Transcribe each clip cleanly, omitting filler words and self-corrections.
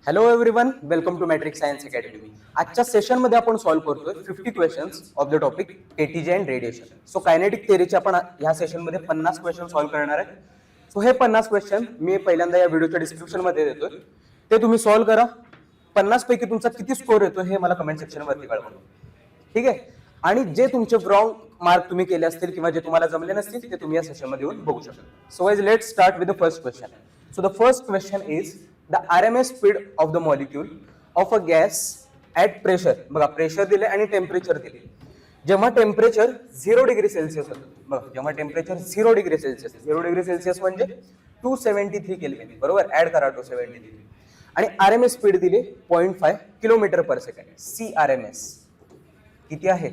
Hello everyone, welcome to Matric Science Academy. आजच्या सेशनमध्ये आपण सॉल्व्ह करतोय 50 questions of the topic K T G and radiation. So kinetic थिअरीचे आपण ह्या सेशनमध्ये 50 क्वेश्चन सॉल्व्ह करणार आहे. सो हे 50 क्वेश्चन मी पहिल्यांदा या व्हिडिओच्या डिस्क्रिप्शन मध्ये देतोय, ते तुम्ही सॉल्व्ह करा. 50 पैकी तुमचा किती स्कोर येतो हे मला कमेंट सेक्शन वरती कळवा. ठीक आहे. आणि जे तुमचे रॉंग मार्क तुम्ही केले असतील किंवा जे तुम्हाला जमले नसतील ते तुम्ही या सेशनमध्ये येऊन बघू शकता. So guys, let's start with the first question. So the first question is the RMS speed of the molecule of a gas at pressure. बघा, प्रेशर दिले आणि टेम्परेचर दिले. जेव्हा टेम्परेचर 0 डिग्री सेल्सिअस होतं, बघा जेव्हा temperature 0 degree Celsius, 0 degree Celsius म्हणजे 273 kelvin, बरोबर. ऍड करा 273 आणि RMS स्पीड दिली 0.5 किलोमीटर पर सेकंड. CRMS किती आहे?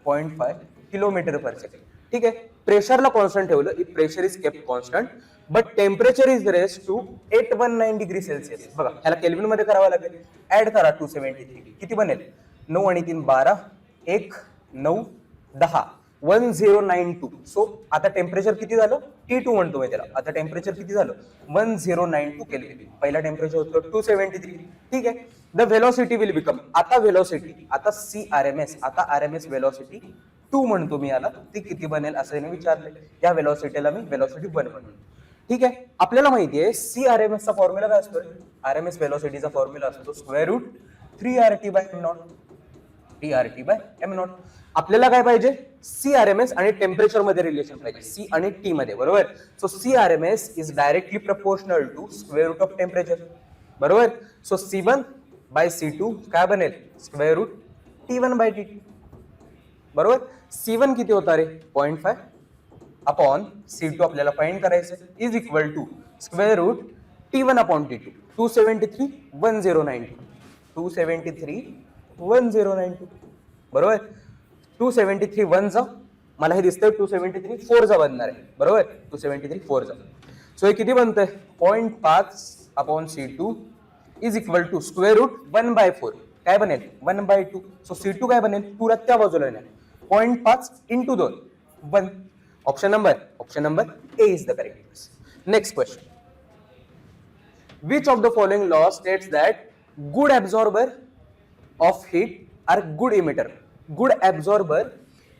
0.5 किलोमीटर पर सेकंड. ठीक आहे. प्रेशरला कॉन्स्टंट ठेवलं, if pressure is kept constant but temperature is raised to 819 degree Celsius. बघा ह्याला केल्विन मध्ये करावं लागेल. ऍड करा 273, किती बनेल? 9 आणि 3 12, 1 9 10, 1092. सो आता टेम्परेचर किती झालं? T2 म्हणतो मी त्याला. आता टेम्परेचर किती झालं? 1092 केल्विन. पहिला टेम्परेचर होतं 273. ठीक आहे. द व्हेलॉसिटी विल बिकम, आता व्हेलॉसिटी, आता CRMS, आता RMS व्हेलॉसिटी 2 म्हणतो मी याला, ती किती बनेल असं याने विचारले. या व्हेलॉसिटीला मी व्हेलॉसिटी 1 म्हणतो. ठीक आहे. आपल्याला माहिती आहे CRMS चा फॉर्म्युला काय असतो? RMS व्हेलॉसिटीचा फॉर्म्युला असतो स्क्वेअर रूट 3RT/m0. 3RT/m0. आपल्याला काय पाहिजे? CRMS आणि टेम्परेचर मध्ये रिलेशन पाहिजे, C आणि T मध्ये, बरोबर. So CRMS is directly proportional to square root of temperature, बरोबर. सो C1/C2 काय बनेल? स्क्वेअर रूट T1/T2, बरोबर. C1 किती होता रे? 0.5 अपॉन C2 आपल्याला फाइंड करायचं, is equal to square root T1/T2. 273 1092, 273 1092, बरोबर. 273 1 जा, मला हे दिसतंय 273 4 जा बनणार आहे, बरोबर. 273 4 जा. सो हे किती बनतंय? 0.5 upon C2 is equal to square root 1/4. काय बनेल? 1/2. सो C2 काय बनेल? 2 ला त्या बाजूला येणार. 0.5 into 2 1. Option number A is the correct answer. Next question. Which of the following law states that good absorber of heat are good emitter? Good absorber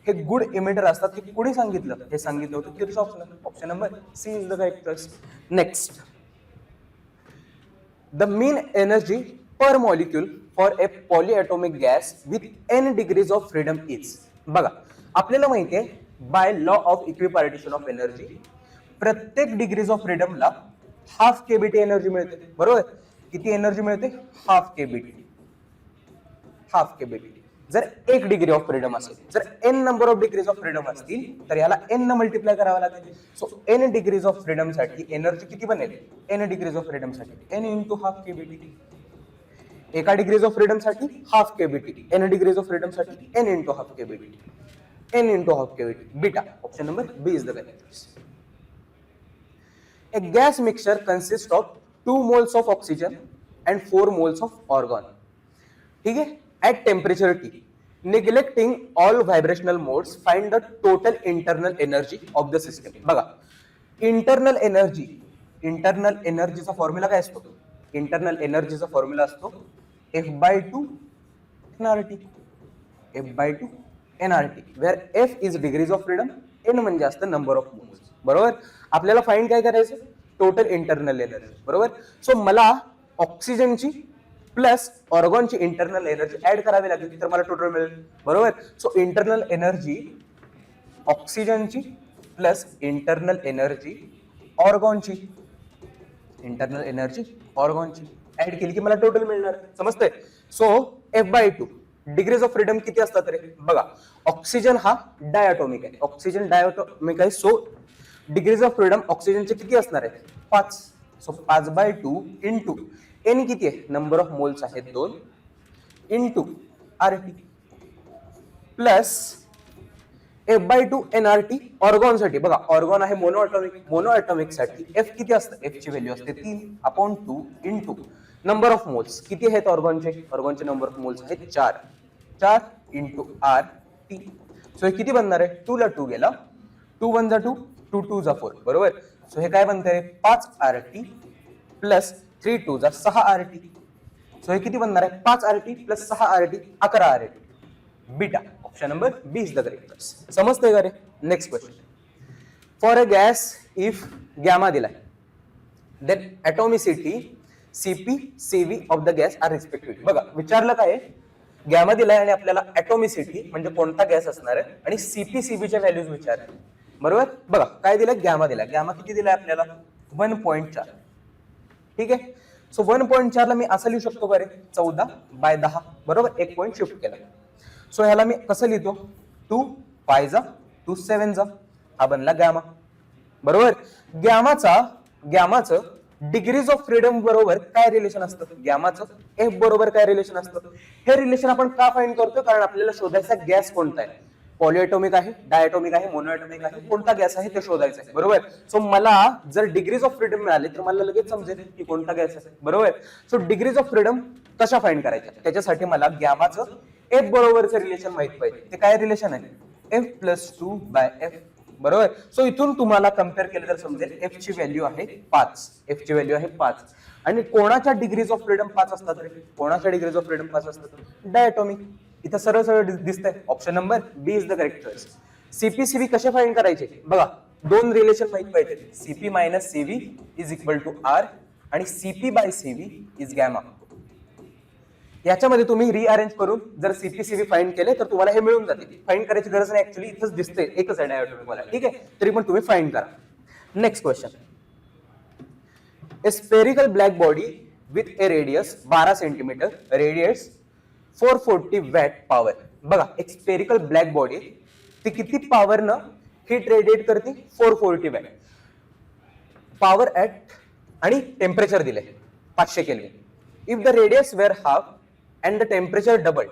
हे good emitter असतात. हे कुणी सांगितलं? हे सांगितलं होतं किर्चॉफने. Option number C is the correct answer. Next. The mean energy per molecule for a polyatomic gas with n degrees of freedom is. बघा, आपल्याला माहिती आहे by law of equipartition of energy प्रत्येक डिग्रीज ऑफ फ्रीडमला half K B T energy मिळते, बरोबर. किती energy मिळते? Half K B T. Half K B T. जर 1 डिग्री ऑफ फ्रीडम असेल, जर n number of degrees of freedom असतील तर याला n न मल्टिप्लाय करावं लागेल. So n degrees of freedom साठी एनर्जी किती बनेल? n डिग्रीज ऑफ फ्रीडम साठी n इंटू हाफ केबीटी. एका डिग्रीज ऑफ फ्रीडम साठी half KBT, n degrees of freedom साठी n into half KBT, n into half cavity, beta. Option number B is the correct answer. A gas mixture consists of 2 moles of oxygen and 4 moles of argon. ठीक है? At temperature T, neglecting all vibrational modes, find the total internal energy of the system. बघा, internal energy चा formula काय असतो? Internal एनर्जीचा formula असतो F/2 nRT. F/2 nRT, where F is degrees of freedom, N म्हणजे असतं number of moles, बरोबर. आपल्याला find काय करायचं? टोटल इंटरनल एनर्जी, बरोबर. सो मला ऑक्सिजनची प्लस ऑर्गॉनची इंटरनल एनर्जी ऍड करावी लागेल तर मला टोटल मिळेल, बरोबर. सो इंटरनल एनर्जी ऑक्सिजनची प्लस इंटरनल एनर्जी ऑर्गॉनची, इंटरनल एनर्जी ऑर्गॉनची ऍड केली की मला टोटल मिळणार. समजतंय? So F/2 degrees of freedom किती असतात रे? बघा, ऑक्सिजन हा डायटॉमिक आहे, ऑक्सिजन डायटॉमिक आहे. सो डिग्रीज ऑफ फ्रीडम ऑक्सिजनचे किती असणार आहे? 5. सो 5/2 इंटू n किती आहे? नंबर ऑफ मोल्स आहेत 2 into RT plus F/2 nRT argon साठी. बघा, ऑर्गॉन आहे मोनोएटॉमिक साठी F किती असतं? F ची व्हॅल्यू असते 3/2 इंटू नंबर ऑफ मोल्स किती आहेत ऑर्गॉनचे नंबर ऑफ मोल्स आहेत 4 इंटू RT. सो हे किती बनणार आहे? 2 ला 2 गेला, 2 1 जा 2, 2 2 जा 4, बरोबर. सो हे काय बनतंय? 5 RT प्लस 3 2 जा 6 RT. सो हे किती बनणार आहे 5 RT plus 6 RT 11 RT beta. Option number B is the correct. समजतंय का रे? Next question. For a gas if gamma दिलाय then atomicity Cp Cv of the gas are respectively. बघा विचारलं काय गॅमा दिलाय आणि आपल्याला ॲटॉमिसिटी म्हणजे कोणता गॅस असणार आहे आणि Cp Cv च्या व्हॅल्यूज विचारले. बरोबर. बघा काय दिलंय गॅमा दिलाय. गॅमा किती दिलाय आपल्याला 1.4. ठीक आहे. सो 1.4 ला मी असं लिहू शकतो बरे 14/10. बरोबर. 1 पॉईंट शिफ्ट केला. सो ह्याला मी कसं लिहितो 2 5 जा 2 7 जा. हा बनला गॅमा. बरोबर. गॅमाचं डिग्रीज ऑफ फ्रीडम बरोबर काय रिलेशन असतं? गॅमाचं एफ बरोबर काय रिलेशन असतं? हे रिलेशन आपण का फाइंड करतो? कारण आपल्याला शोधायचा गॅस कोणता आहे. पॉलिएटॉमिक आहे, डायटॉमिक आहे, मोनोएटॉमिक आहे, कोणता गॅस आहे ते शोधायचं आहे. बरोबर. सो मला जर डिग्रीज ऑफ फ्रीडम मिळाले तर मला लगेच समजेल की कोणता गॅस आहे. बरोबर. सो डिग्रीज ऑफ फ्रीडम कशा फाइंड करायच्या त्याच्यासाठी मला गॅमाचं एफ बरोबरचं रिलेशन माहित पाहिजे. ते काय रिलेशन आहे? F plus 2/f. बरोबर. सो इथून तुम्हाला कम्पेअर केलं तर समजेल एफ ची व्हॅल्यू आहे 5. एफ ची व्हॅल्यू आहे 5. आणि कोणाच्या डिग्रीज ऑफ फ्रीडम 5 असतात रे? कोणाच्या डिग्रीज ऑफ फ्रीडम 5 असतात? डायटॉमिक. इथं सरळ सरळ दिसतंय. Option number B is the correct choice. Cp Cv कसे फाइंड करायचे? बघा दोन रिलेशन माहित पाहिजे. Cp minus Cv is equal to R आणि Cp by Cv is gamma. याच्यामध्ये तुम्ही रिअरेंज करून जर Cp Cv फाइंड केले तर तुम्हाला हे मिळून जाते. फाइंड करायची गरज नाही. ऍक्च्युअली इथंच दिसते एकच आहे डायटॉमिक वाला. ठीक आहे. तरी पण तुम्ही फाइंड करा. Next question. A spherical black body with A radius 12 centimetre radiates 440 watt power. बघा एक स्पेरिकल ब्लॅक बॉडी ती किती पॉवर न हीट रेडिएट करते? 440 वॅट पॉवर ऍट आणि टेम्परेचर दिले 500 kelvin. If the radius were half and the temperature double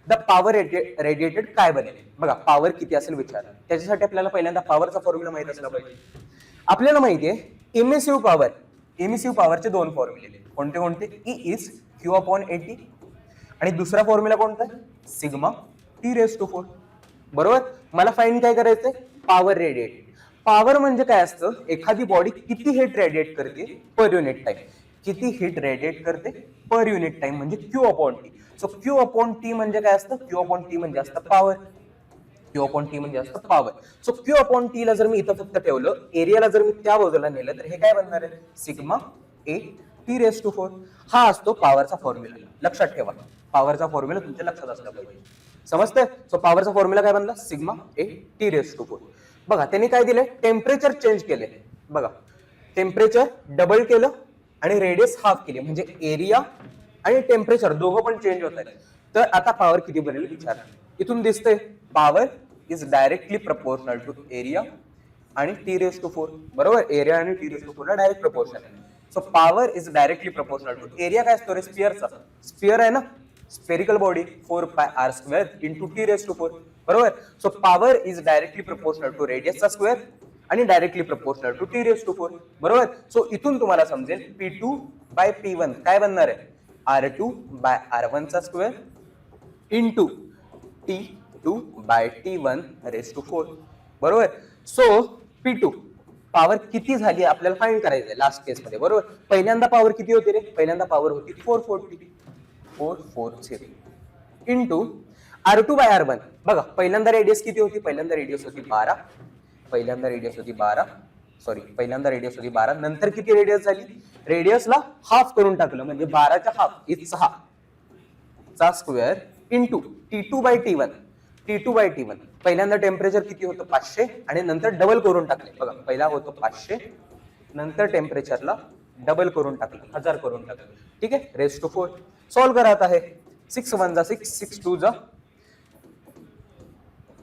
the power radiated काय बनेल? बघा पॉवर किती असेल विचार. त्याच्यासाठी आपल्याला पहिल्यांदा पॉवरचा फॉर्म्युला माहित असला पाहिजे. आपल्याला माहितीये इमिसिव्ह पॉवरचे दोन फॉर्म्युले. कोणते कोणते? E इज Q/80 आणि दुसरा फॉर्म्युला कोणता आहे? Sigma T⁴. बरोबर. मला फाइंड काय करायचंय? Power radiate. पॉवर म्हणजे काय असतं? एखादी बॉडी किती हीट रेडिएट करते पर युनिट टाइम. किती हीट रेडिएट करते पर युनिट टाइम म्हणजे Q/T. सो Q/T म्हणजे काय असतं? Q/T म्हणजे असतं पॉवर. Q/T म्हणजे असतं पॉवर. सो Q/T ला जर मी इथं फक्त ठेवलं, एरियाला जर मी त्या बाजूला नेलं तर हे काय बनणार आहे? Sigma A T⁴. हा असतो पॉवरचा फॉर्म्युला. लक्षात ठेवा. पॉवरचा फॉर्म्युला तुमच्या लक्षात असला पाहिजे. समजतंय? सो पॉवरचा फॉर्म्युला काय बनला? Sigma A T⁴. बघा त्यांनी काय दिले? टेम्परेचर चेंज केले. बघा टेम्परेचर डबल केलं आणि रेडियस हाफ केली म्हणजे एरिया आणि टेम्परेचर दोघं पण चेंज होत आहेत. तर आता पॉवर किती बनेल विचार. इथून दिसतंय power is directly proportional to area आणि T⁴. बरोबर. एरिया आणि T⁴ ला डायरेक्ट प्रपोर्शनल आहे. So power is directly proportional to area. काय असतो रे? स्पिअरचा. स्पिअर आहे ना spherical body 4πr² into T⁴. बरोबर. So power is directly proportional to रेडियसचा स्क्वेअर आणि डायरेक्टली प्रपोर्शनल टू T⁴. बरोबर. सो इथून तुम्हाला समजेल P2/P1 काय बनणार आहे? R2/R1 चा स्क्वेअर इंटू T2/T1⁴. बरोबर. सो P2 पॉवर किती झाली आपल्याला फाइंड करायचंय लास्ट केस मध्ये. बरोबर. पहिल्यांदा पॉवर किती होती रे? पहिल्यांदा पॉवर होती 440 इंटू R2/R1. बघा पहिल्यांदा रेडियस किती होती? पहिल्यांदा रेडियस होती 12. पहिल्यांदा रेडियस होती 12. नंतर किती रेडियस झाली? रेडियसला हाफ करून टाकलं म्हणजे 12च्या हाफ इज 6 चा स्क्वेअर इंटू T2/T1. पहिल्यांदा टेम्परेचर किती होतं? 500 आणि नंतर डबल करून टाकले. बघा पहिला होतो 500 नंतर टेम्परेचरला डबल करून टाकलं 1000 करून टाकलं. ठीक आहे. ⁴. सॉल्व करा आता हे. 6 1 जा 6 6 2 जा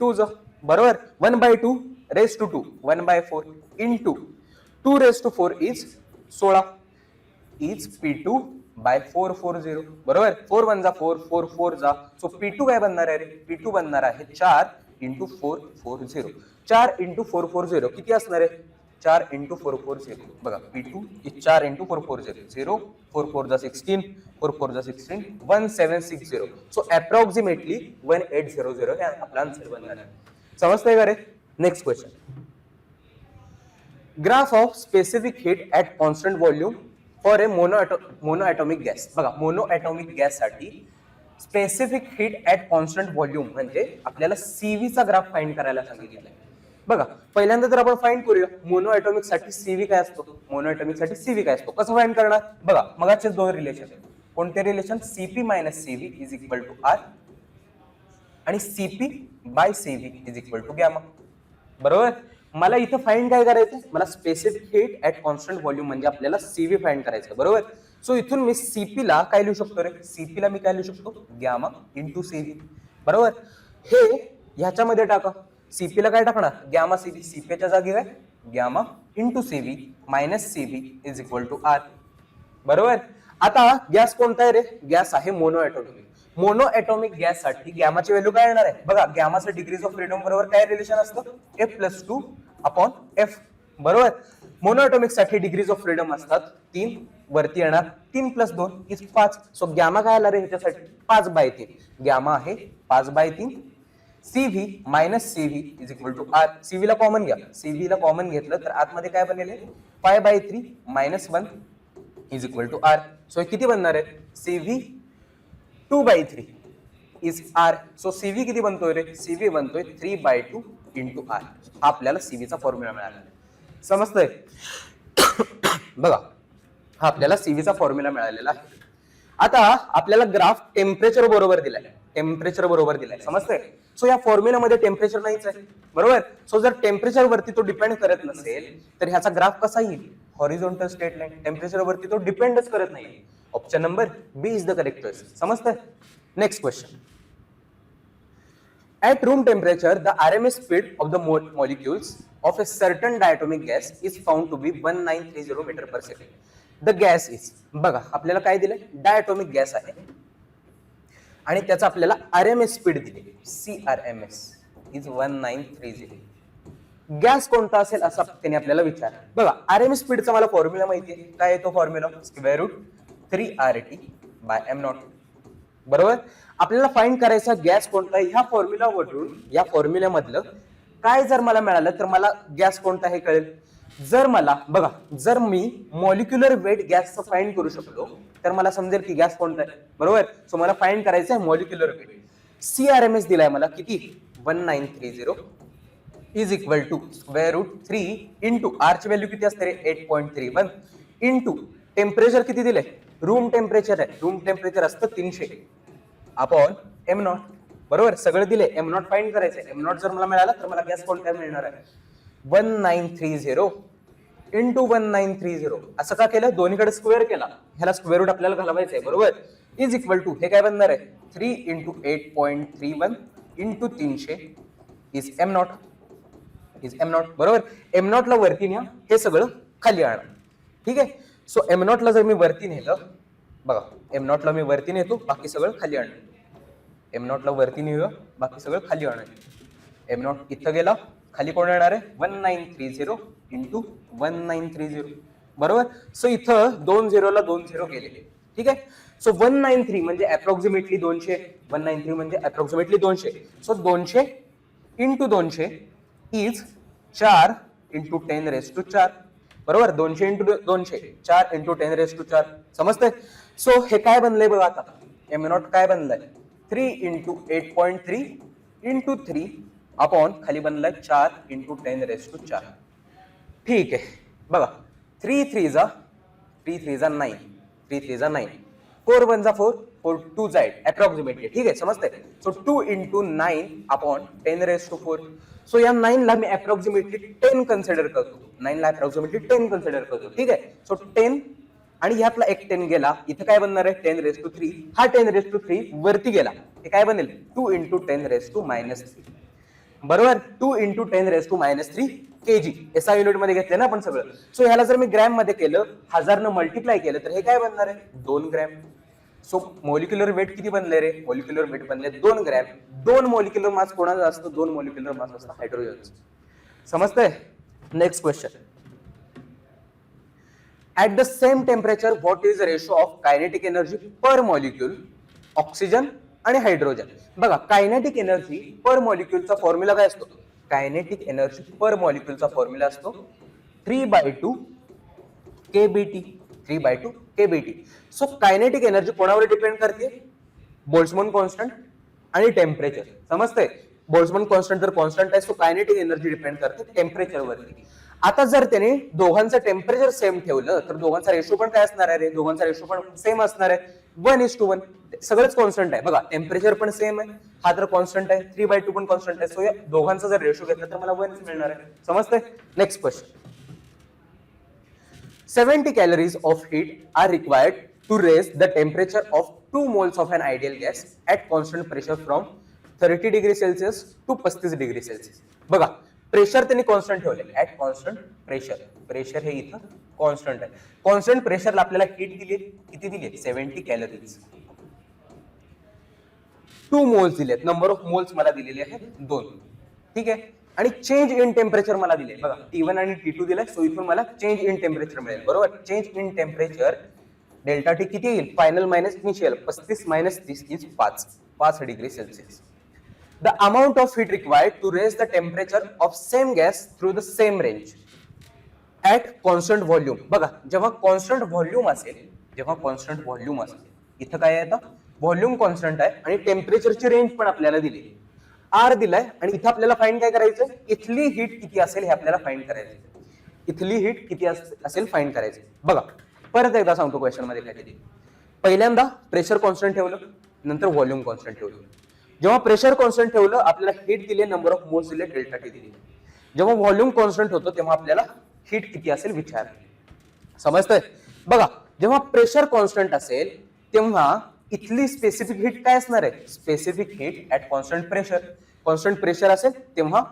2 जा. बरोबर. 1/2 ⁻²2 1/4 इंटू 2⁻4 इज 16 इज P2/440. बरोबर. 4 1 जा 4 4 4 जा. सो P2 काय बनणार आहे रे? P2 बनणार आहे 4 इंटू 440. 4 इंटू 440 किती असणार आहे? 4 इंटू 440. बघा P2 इज 4 इंटू 440. 0 4 4 जा 16 4 4 जा 16 1760. सो अप्रॉक्सिमेटली 1800 हे आपला आन्सर बनणार आहे. समजतंय का रे? Next question. Graph of specific heat at constant volume for a monoatomic gas. बघा मोनो ॲटॉमिक गॅस साठी specific heat at constant volume म्हणजे आपल्याला सीव्ही चा ग्राफ फाइंड करायला सांगितलेला आहे. बघा पहिल्यांदा तर आपण फाइंड करूया मोनो ॲटॉमिक साठी सीव्ही काय असतो. मोनो ॲटॉमिक साठी सीव्ही काय असतो कसं फाइंड करणार. बघा मगाचे दोन रिलेशन कोणते relation C P minus CV is equal to R आणि C P by C V is equal to gamma. बरोबर. मला इथं फाइंड काय करायचं मला specific heat at constant volume म्हणजे आपल्याला सीव्ही फाइंड करायचं. बरोबर. सो इथून मी सीपी ला काय लिहू शकतो रे. सीपी ला मी काय लिहू शकतो गॅमा इंटू सीव्ही. बरोबर. हे ह्याच्यामध्ये टाका. सीपी ला काय टाकणार गॅमा सीव्ही. सीपीच्या जागी काय gamma into CV minus CV is equal to R. बरोबर. आता गॅस कोणता आहे रे. गॅस आहे monoatomic. Monoatomic gas साठी गॅमाची व्हॅल्यू काय येणार आहे. बघा गॅमाचं डिग्रीज ऑफ फ्रीडम बरोबर काय रिलेशन असतं F+2 अपॉन F. बरोबर. मोनो ॲटॉमिक साठी डिग्रीज ऑफ फ्रीडम असतात 3 वरती येणार 3 + 2 इज 5. सो गॅमा काय आला रे ह्याच्यासाठी 5/3. गॅमा आहे 5/3. CV minus CV is equal to R. CV ला कॉमन घ्या. CV ला कॉमन घेतलं तर आतमध्ये काय बनेल 5/3 - 1 is equal to R. So किती बनणार आहे CV 2/3 is R. So CV किती बनतोय रे. CV बनतोय 3/2 इंटू आर. हा आपल्याला CV चा फॉर्म्युला मिळाला. समजतंय. बघा हा आपल्याला CV चा फॉर्म्युला मिळालेला आहे. आता आपल्याला ग्राफ टेम्परेचर बरोबर दिलाय. टेम्परेचर बरोबर दिलाय. समजतंय. सो या फॉर्म्युल्यामध्ये टेम्परेचर नाहीच आहे. बरोबर. सो जर टेम्परेचर वरती तो डिपेंड करत नसेल तर ह्याचा ग्राफ कसा येईल हॉरिझॉन्टल स्ट्रेट लाईन. टेम्परेचर वरती तो डिपेंडच करत नाही. Option number B is the correct choice. समजतंय. Next question. At room temperature, the RMS speed of the molecules of a certain diatomic gas is found to be 1930 meter per second. The gas is. बघा आपल्याला काय दिलंय diatomic gas आहे आणि त्याचा आपल्याला RMS speed दिली CRMS इज 1930. गॅस कोणता असेल असं त्याने आपल्याला विचारलं. बघा RMS स्पीडचा मला फॉर्म्युला माहिती आहे. काय आहे तो फॉर्म्युला √3RT/m0. बरोबर. आपल्याला फाइंड करायचा गॅस कोणता ह्या फॉर्म्युलावरून या फॉर्म्युल्यामधलं काय जर मला मिळालं तर मला गॅस कोणता हे कळेल. जर मला बघा जर मी मॉलिक्युलर वेट गॅसचं फाइंड करू शकलो तर मला समजेल की गॅस कोणता आहे. बरोबर. सो मला फाइंड करायचं आहे मॉलिक्युलर वेट. CRMS दिलाय मला किती 1930 is equal to √3 into R ची व्हॅल्यू किती असते रे 8.31 इंटू टेम्परेचर किती दिलंय रूम टेम्परेचर आहे. रूम टेम्परेचर असतं 300 अपॉन m0. बरोबर. सगळं दिले m0 फाइंड करायचंय. m0 जर मला मिळाला तर मला गॅस कोणता मिळणार आहे 1930 इंटू 1930. असं का केलं दोन्हीकडे स्क्वेअर केला. ह्याला स्क्वेअर रूट आपल्याला घालवायचंय. बरोबर. इज इक्वल टू हे काय बनणार आहे 3 इंटू 8.31 इंटू 300 इज m0. बरोबर. m0 ला वरती न्या हे सगळं खाली आणा. ठीक आहे. सो m0 ला जर मी वरती नेलं बघा m0 ला मी वरती नेतो बाकी सगळं खाली आणतो. m0 ला वरती नेऊया बाकी सगळं खाली आणायचं. m0 इथं गेला खाली कोण येणार आहे 1930 इंटू 1930. बरोबर. सो इथं 2 0 ला 2 0 गेले. ठीक आहे. सो 193 म्हणजे अप्रॉक्सिमेटली 200. 193 म्हणजे approximately 200. So 200 into 200 is 4 into 10⁻⁴. बरोबर. 200 इंटू 200 4 इंटू 10⁻⁴. समजतंय. सो हे काय बनलंय बघा आता m0 काय बनलंय 3 इंटू 8.3 इंटू 3 अपॉन खाली बनलाय 4 इंटू 10⁻⁴. ठीक आहे. बघा 3 3 जा 9 3 3 जा 9 4 1 जा 4 4 2 जा 8 अप्रॉक्सिमेटली. ठीक आहे. समजतंय. So 2 into 9 upon 10⁻⁴. सो या 9 ला मी अप्रॉक्सिमेटली 10 कन्सिडर करतो. 9 ला अप्रॉक्सिमेटली 10 कन्सिडर करतो. ठीक आहे. सो 10 आणि ह्यातला एक 10 गेला इथं काय बनणार आहे 10⁻3. हा 10⁻3 वरती गेला हे काय बनेल 2 इंटू 10⁻⁻3. बरोबर. 2 इंटू 10⁻⁻3 kg एसआय युनिट मध्ये घेतले ना आपण सगळं. सो ह्याला जर मी ग्रॅम मध्ये केलं 1000 न मल्टिप्लाय केलं तर हे काय बनणार आहे 2 ग्रॅम. सो मॉलिक्युलर वेट किती बनले रे मॉलिक्युलर वेट बनले 2 ग्रॅम. 2 मॉलिक्युलर मास कोणाचा असतो 2 मॉलिक्युलर मास असतो हायड्रोजनचा. समजतंय. Next question. At the same temperature, what is the ratio of kinetic energy per molecule, oxygen आणि हायड्रोजन. बघा कायनेटिक एनर्जी पर मॉलिक्युलचा फॉर्म्युला काय असतो. कायनेटिक एनर्जी पर मॉलिक्युलचा फॉर्म्युला असतो 3/2 kBT. 3/2 kBT. So kinetic energy कोणावर डिपेंड करते? Boltzmann constant आणि temperature. समजतंय? Boltzmann constant जर कॉन्स्टंट आहे, सो कायनेटिक एनर्जी डिपेंड करते टेम्परेचरवरती. आता जर त्याने दोघांचं टेम्परेचर सेम ठेवलं तर दोघांचा रेशो पण काय असणार आहे रे? दोघांचा रेशो पण सेम असणार आहे, 1:1. सगळंच कॉन्स्टंट आहे बघा, टेम्परेचर पण सेम आहे, हा तर कॉन्स्टंट आहे, 3/2 पण कॉन्स्टंट आहे. सो या दोघांचा जर रेशो घेतला तर मला 1 मिळणार आहे. समजतंय? Next question. 70 calories of heat are required to raise the temperature of 2 moles of an ideal gas at constant pressure from 30 degree Celsius to 35 degree Celsius. बघा, प्रेशर त्यांनी कॉन्स्टंट ठेवले, ऍट कॉन्स्टंट प्रेशर. प्रेशर हे इथं constant आहे. Constant प्रेशरला आपल्याला heat दिली, किती दिली? 70 कॅलरीज. 2 मोल्स दिलेत. नंबर ऑफ मोल्स मला दिलेले आहेत 2. ठीक आहे. आणि चेंज इन टेम्परेचर मला दिले बघा, T1 आणि T2 दिलाय. सो इथून मला चेंज इन टेम्परेचर मिळेल. बरोबर? Change in temperature delta T किती येईल? Final minus initial. 35 - 30 is 5 degree Celsius. The amount of heat required to raise the temperature of same gas through the same range at constant volume. बघा, जेव्हा constant volume असेल, इथं काय आहे? आता volume constant आहे आणि टेम्परेचरची रेंज पण आपल्याला दिली, आर दिलाय. आणि इथं आपल्याला फाइंड काय करायचं? इथली हीट किती असेल हे आपल्याला फाइंड करायचं. इथली हीट किती असेल फाइंड करायचं. बघा, परत एकदा सांगतो क्वेश्चन मध्ये काय दिली. पहिल्यांदा प्रेशर कॉन्स्टंट ठेवलं, नंतर व्हॉल्यूम कॉन्स्टंट ठेवलं. जेव्हा प्रेशर कॉन्स्टंट ठेवलं, आपल्याला हीट दिली, नंबर ऑफ मोल्स दिले, डेल्टा टी दिली. जेव्हा व्हॉल्यूम कॉन्स्टंट होतं तेव्हा आपल्याला हीट किती असेल विचार. समजतंय? बघा, जेव्हा प्रेशर कॉन्स्टंट असेल तेव्हा इथली स्पेसिफिक हीट काय असणार आहे? Specific heat at constant pressure. Constant pressure असेल तेव्हा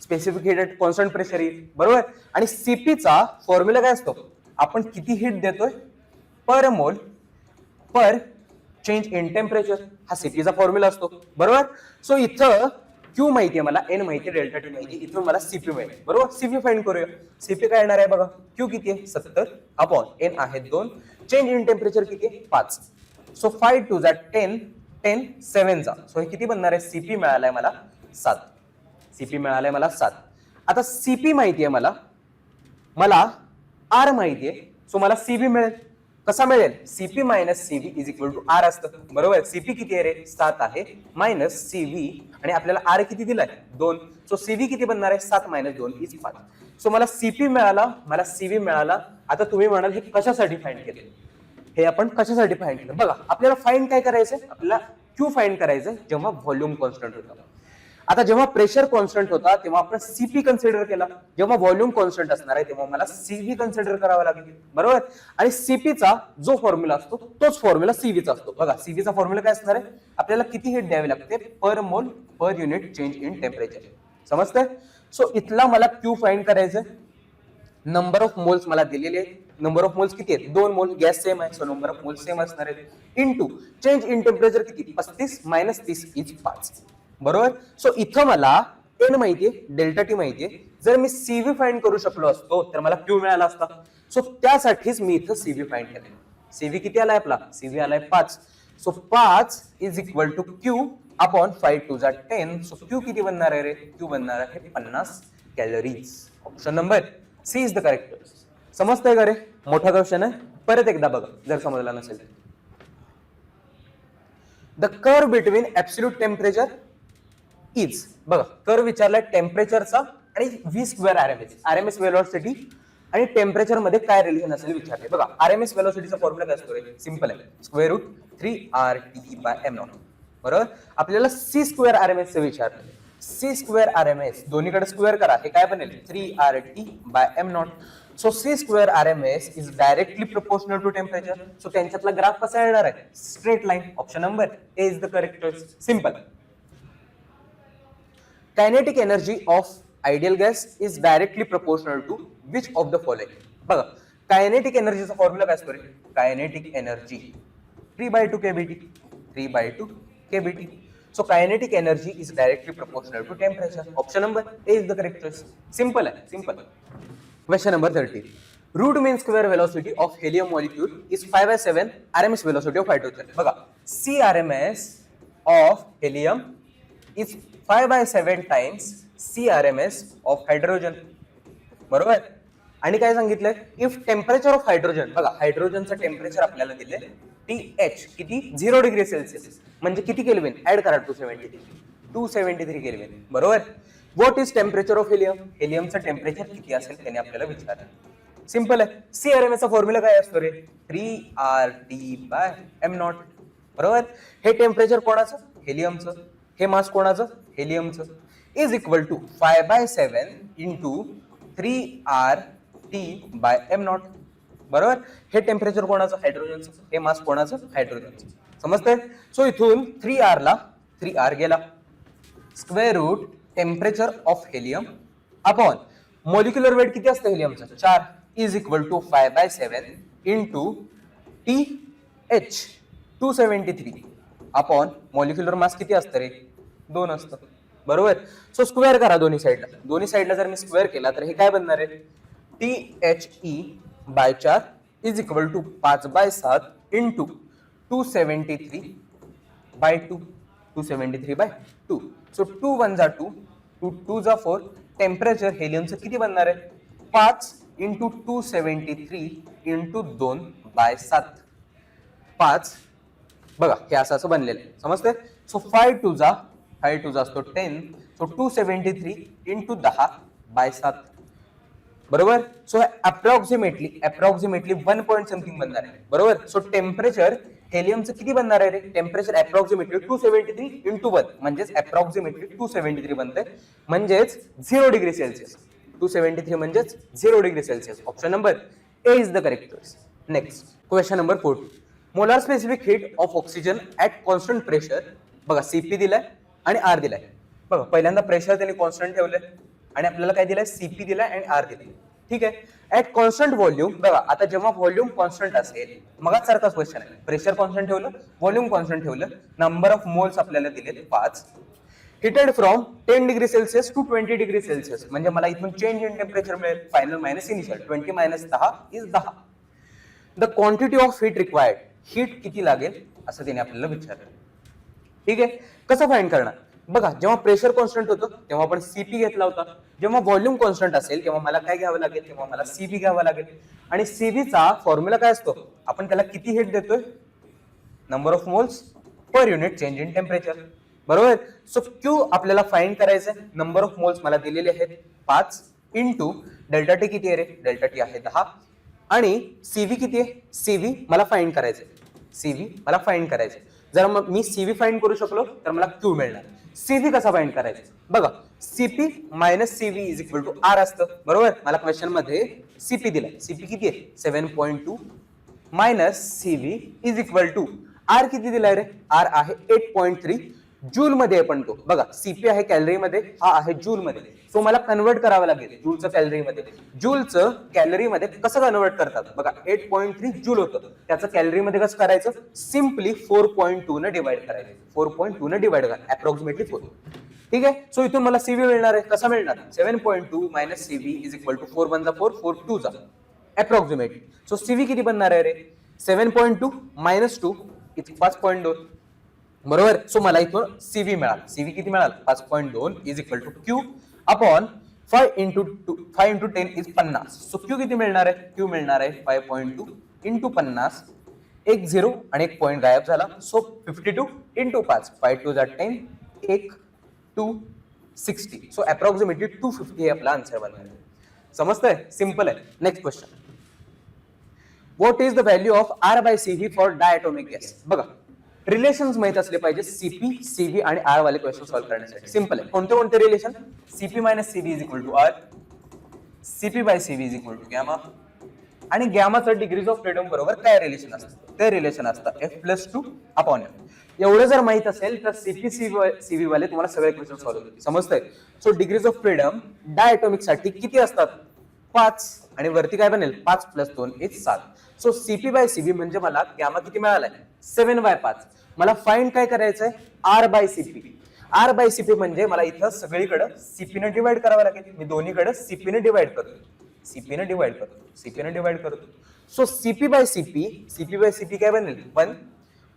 specific heat at constant pressure येईल. बरोबर? आणि सीपीचा फॉर्म्युला काय असतो? आपण किती हीट देतोय पर मोल पर चेंज इन टेम्परेचर, हा सीपीचा फॉर्म्युला असतो. बरोबर? सो इथं क्यू माहितीये मला, एन माहितीये, डेल्टा टी माहिती, इथून मला सीपी मिळेल. बरोबर? सीपी फाइंड करूया. सीपी काय येणार आहे बघा, क्यू किती आहे? 70 अपॉन एन आहे 2, चेंज इन टेम्परेचर किती आहे? 5. सो 5 2 10, 10 7 जा. सो हे किती बनणार आहे? सीपी मिळालाय मला 7. सीपी मिळालाय मला 7. आता सीपी माहितीये मला आर माहितीये, सो मला सीबी मिळेल. कसा मिळेल? CP minus CB is equal to R असतं. बरोबर? सीपी किती आहे रे? 7 आहे, मायनस सीबी, आणि आपल्याला आर किती दिलाय? 2. सो सीबी किती बनणार आहे? 7 - 2 इज 5. सो मला सीपी मिळाला, मला सीबी मिळाला. आता तुम्ही म्हणाल हे कशासाठी फाइंड केले? हे आपण कशासाठी फाइंड केलं? बघा, आपल्याला फाइंड काय करायचंय? आपल्याला क्यू फाइंड करायचंय जेव्हा व्हॉल्यूम कॉन्स्टंट होता. आता जेव्हा प्रेशर कॉन्स्टंट होता तेव्हा आपण सीपी कन्सिडर केला. जेव्हा व्हॉल्यूम कॉन्स्टंट असणार आहे तेव्हा मला सीबी कन्सिडर करावा लागेल. बरोबर? आणि सीपीचा जो फॉर्म्युला असतो तोच फॉर्म्युला सीबीचा असतो. बघा, सीबीचा फॉर्म्युला काय असणार आहे? आपल्याला किती हीट द्यावी लागते पर मोल per unit change in temperature. समजतंय? सो इथला मला क्यू फाइंड करायचंय. नंबर ऑफ मोल्स मला दिलेले आहेत. नंबर ऑफ मोल्स किती आहेत? 2 मोल. गॅस सेम आहे, so number of moles same असणार आहेत. इनटू चेंज इन टेम्परेचर किती? 35 - 30 इज 5. बरोबर? सो इथं मला एन माहितीये, डेल्टा टी माहितीये. जर मी सीव्ही फाइंड करू शकलो असतो तर मला क्यू मिळाला असता. सो त्यासाठीच मी इथं सीव्ही फाइंड केले. सीव्ही किती आलाय आपला? सीव्ही आलाय 5. So 5 is equal to Q upon 5 2 10. So Q किती बनणार आहे रे? क्यू बनणार आहे 50 calories. Option number C is the correct. समजतंय का रे? मोठा क्वेश्चन आहे, परत एकदा बघा जर समजला नसेल. The curve between absolute temperature is, बघा कर्व विचारलाय टेम्परेचरचा आणि v² आरएमएस वेलोसिटी आणि टेम्परेचर मध्ये काय रिलेशन असेल विचारले. बघा, आरएमएस वेलोसिटीचा फॉर्म्युला काय असतो रे? सिंपल आहे, स्क्वेअर रूट 3RT/m0. बरोबर? आपल्याला c² आरएमएस चे विचारले. c² आरएमएस दोन्हीकडे स्क्वेअर करा, हे काय बनेल? 3RT/m0. So c² RMS is directly proportional to temperature. So त्यांच्यातला ग्राफ कसा येणार आहे? Straight line. Option number A is the correct choice. Simple. Kinetic energy of ideal gas is directly proportional to which of the following. बघा, kinetic एनर्जीचा formula काय असतो रे? Kinetic energy 3/2 kBT. 3/2 kBT. So kinetic energy is directly proportional to temperature. Option number A is the correct choice. Simple आहे, simple. Question number 30. Root mean square velocity of helium molecule is 5/7 RMS velocity of hydrogen. बघा, C RMS of helium is 5/7 times C RMS of hydrogen. बरोबर? आणि काय सांगितलंय, if temperature of hydrogen, बघा हायड्रोजनचं temperature आपल्याला दिले TH किती 0 degree Celsius, म्हणजे किती केल्विन, ऍड करा 273 केल्विन, बरोबर. What is temperature of helium, हेलियमचं टेम्परेचर किती असेल त्याने आपल्याला विचारलं. सिंपल आहे, CRMS चा फॉर्म्युला काय असतो रे, 3RT/m0, बरोबर. हे टेम्परेचर कोणाचं, हेलियमचं, हे मास कोणाचं, हेलियमचं, is equal to 5/7 into 3RT/m0, बरोबर. हे टेम्परेचर कोणाचं, हायड्रोजनचं, हे मास कोणाचं, हायड्रोजनचं, समजतंय. सो इथून 3R गेला, square root temperature of helium upon molecular weight किती असतं हेलियमचं, 4, is equal to 5/7 into TH 273 अपॉन मॉलिक्युलर मास किती असतं रे, 2 असतं, बरोबर. सो स्क्वेअर करा दोन्ही साईडला जर मी स्क्वेअर केला तर हे काय बनणार आहे, THE/4 is equal to 5/7 into 273/2, 273/2. So 2 1 जा 2, 2 2 जा 4. टेम्परेचर हेलियमचं किती बनणार आहे, 5 इंटू 273 इंटू 2/7, 5, बघा हे असं बनलेलं आहे, समजते. सो 5 2 जा असतो 10, सो 273 इंटू 10/7, बरोबर. सो अप्रॉक्सिमेटली 1 पॉइंट समथिंग बनणार आहे, बरोबर. सो टेम्परेचर हेलियमचं किती बनणार आहे रे, टेम्परेचर अप्रॉक्सिमेटली 273 इंटू 1 म्हणजेच अप्रॉक्सिमेटली 273 बनते, म्हणजेच 0 डिग्री सेल्सिअस. 273 म्हणजेच 0 degree Celsius. Option number A is the correct choice. Next question number 40. Molar specific heat of oxygen at constant pressure, बघा CP दिलाय आणि R दिलाय, बघा पहिल्यांदा प्रेशर त्यांनी कॉन्स्टंट ठेवलंय आणि आपल्याला काय दिलंय, CP दिलाय आणि R दिलाय, ठीक आहे. ऍट कॉन्स्टंट व्हॉल्यूम, बघा आता जेव्हा व्हॉल्यूम कॉन्स्टंट असेल, मग सारखाच क्वेश्चन आहे, प्रेशर कॉन्स्टंट ठेवलं, व्हॉल्यूम कॉन्स्टंट ठेवलं, नंबर ऑफ मोल्स आपल्याला दिले 5, heated from 10 degree Celsius to 20 degree Celsius, म्हणजे मला इथून चेंज इन टेम्परेचर मिळेल, final minus initial, 20 - 10 is 10. The quantity of heat required, heat किती लागेल असं त्याने आपल्याला विचारलं, ठीक आहे. कसं फाइंड करणार, बघा जेव्हा प्रेशर कॉन्स्टंट होतं तेव्हा आपण CP घेतला होता, जेव्हा व्हॉल्यूम कॉन्स्टंट असेल तेव्हा मला काय घ्यावं लागेल, तेव्हा मला CP घ्यावं लागेल. आणि CV चा फॉर्म्युला काय असतो, आपण त्याला किती हीट देतोय, number of moles per unit change in temperature, बरोबर. सो Q आपल्याला फाइंड करायचं, नंबर ऑफ मोल्स मला दिलेले आहेत 5 इंटू डेल्टा T किती आहे रे, डेल्टा T आहे 10, आणि CV किती आहे, CV मला फाइंड करायचंय, जर मग मी CV फाइंड करू शकलो तर मला Q मिळणार. CV कसा फाइंड करायचा, बघा CP - CV is equal to R असतं, बरोबर. मला क्वेश्चन मध्ये CP दिलाय, CP किती आहे 7.2 minus CV is equal to R किती दिलाय रे, R आहे 8.3 जूल मध्ये आहे, पण तो बघा CP आहे कॅलरी मध्ये, हा आहे जूल मध्ये. सो मला कन्वर्ट करावं लागेल जूलचं कॅलरी मध्ये. जूलचं कॅलरी मध्ये कसं कन्वर्ट करतात, बघा 8.3 जूल होतं, त्याचं कॅलरी मध्ये कसं करायचं, सिम्पली 4.2 ने डिवाइड करायचं, 4.2 ने डिवाइड करा, अप्रॉक्सिमेटली 4, ठीक आहे. सो इथून मला CV मिळणार आहे, कसा मिळणार, 7.2 minus CV is equal to 4 1 जा 4, 4 2 जा अप्रॉक्सिमेटली. सो CV किती बनणार आहे रे, 7.2 मायनस 2 इथे 5.2, बरोबर. सो मला इथून CV मिळाला, CV किती मिळाला 5.2 is equal to Q upon 5 into 10 is 50. So Q किती मिळणार आहे, Q मिळणार आहे 5.2 इंटू 50, एक 0 आणि एक पॉइंट गायब झाला, सो 52 इंटू 5, 5 2 जा 10, 1 260. सो अप्रॉक्सिमेटली 250 हे आपला आन्सर बनणार आहे, समजतंय, सिंपल आहे. Next question, what is the value of R/CV for diatomic gas, बघा रिलेशन्स माहित असले पाहिजे CP CV आणि R वाले क्वेश्चन सॉल्व्ह करण्यासाठी. सिंपल आहे, कोणते relation, CP - CV is equal to R, CP/CV is equal to gamma, आणि गॅमाचं डिग्रीज ऑफ फ्रीडम बरोबर काय रिलेशन असतं, ते रिलेशन असतं F+2 अपॉन F. एवढं जर माहित असेल तर CP CV वाले तुम्हाला सगळे क्वेश्चन सॉल्व्ह होतील, समजतंय. So degrees of freedom diatomic साठी किती असतात, 5, आणि वरती काय बनेल 5 + 2 इज 7. सो CP/CV म्हणजे मला गॅमा किती मिळालाय 7/5. मला फाइंड काय करायचंय, R/CP. R/CP म्हणजे मला इथं सगळीकडे CP ने डिवाइड करावं लागेल, मी दोन्हीकडे CP ने डिवाइड करतो, सो CP/CP काय बनेल 1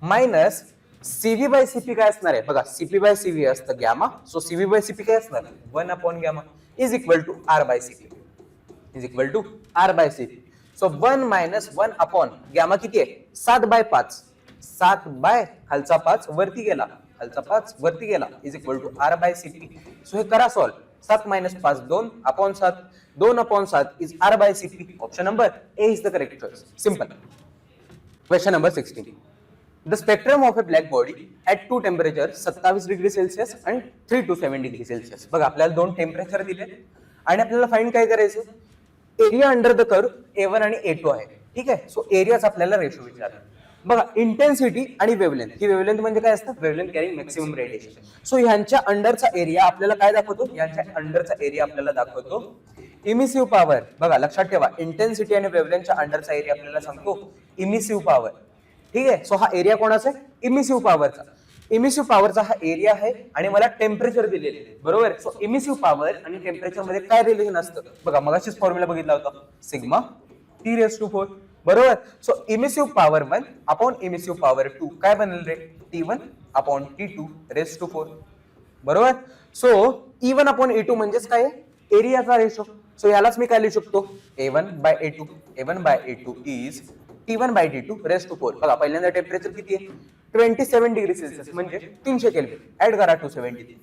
मायनस CV/CP काय असणार आहे, बघा CP/CV असतं गॅमा, सो CV/CP काय असणार 1 upon gamma is equal to R/CP. Is equal to R by C P. So 1 minus 1 upon gamma किती आहे 7/5. 7 खालचा 5 वरती गेला, खालचा 5 वरती गेला is equal to R by C P. So हे करा solve. 7 minus 5 2 upon 7. 2 upon 7 is R by C P. Option number A is the correct choice. Simple. Question number 16. The spectrum of a black body at two temperatures 27 degree Celsius आणि 3 to 7 degree Celsius. बघा आपल्याला दोन temperature दिले आणि आपल्याला find काय करायचं, area under the curve A1 आणि A2 आहे. ठीक आहे. सो एरियाच आपल्याला रेशो विचारला. बघा इंटेन्सिटी आणि वेवलेंथ. ही वेवलेंथ म्हणजे काय असतं, wavelength carrying maximum radiation. So ह्यांच्या अंडरचा एरिया आपल्याला काय दाखवतो, यांच्या अंडरचा एरिया आपल्याला दाखवतो इमिसिव्ह पॉवर. बघा लक्षात ठेवा, इंटेन्सिटी आणि वेवलेंथच्या अंडरचा एरिया आपल्याला सांगतो इमिसिव्ह पॉवर. ठीक आहे. सो हा एरिया कोणाचा आहे, इमिसिव्ह पॉवरचा. इमिसिव्ह पॉवरचा हा एरिया आहे आणि मला टेम्परेचर दिलेले आहे. बरोबर. सो इमिसिव्ह पॉवर आणि टेम्परेचर मध्ये काय रिलेशन असतं, बघा मगाशीच फॉर्म्युला बघितला होता, सिग्मा T⁴. बरोबर. So emissive power 1 upon emissive power 2 काय बनेल रे, T1 अपॉन T2⁴. बरोबर. सो E1 अपॉन E2 म्हणजेच काय, एरियाचा रेशो. सो यालाच मी काय लिहू शकतो, A1/A2. A1/A2 is T1/T2⁴. बघा पहिल्यांदा टेम्परेचर किती आहे 27 डिग्री सेल्सिअस म्हणजे 300 केल्विन. ऍड करा 270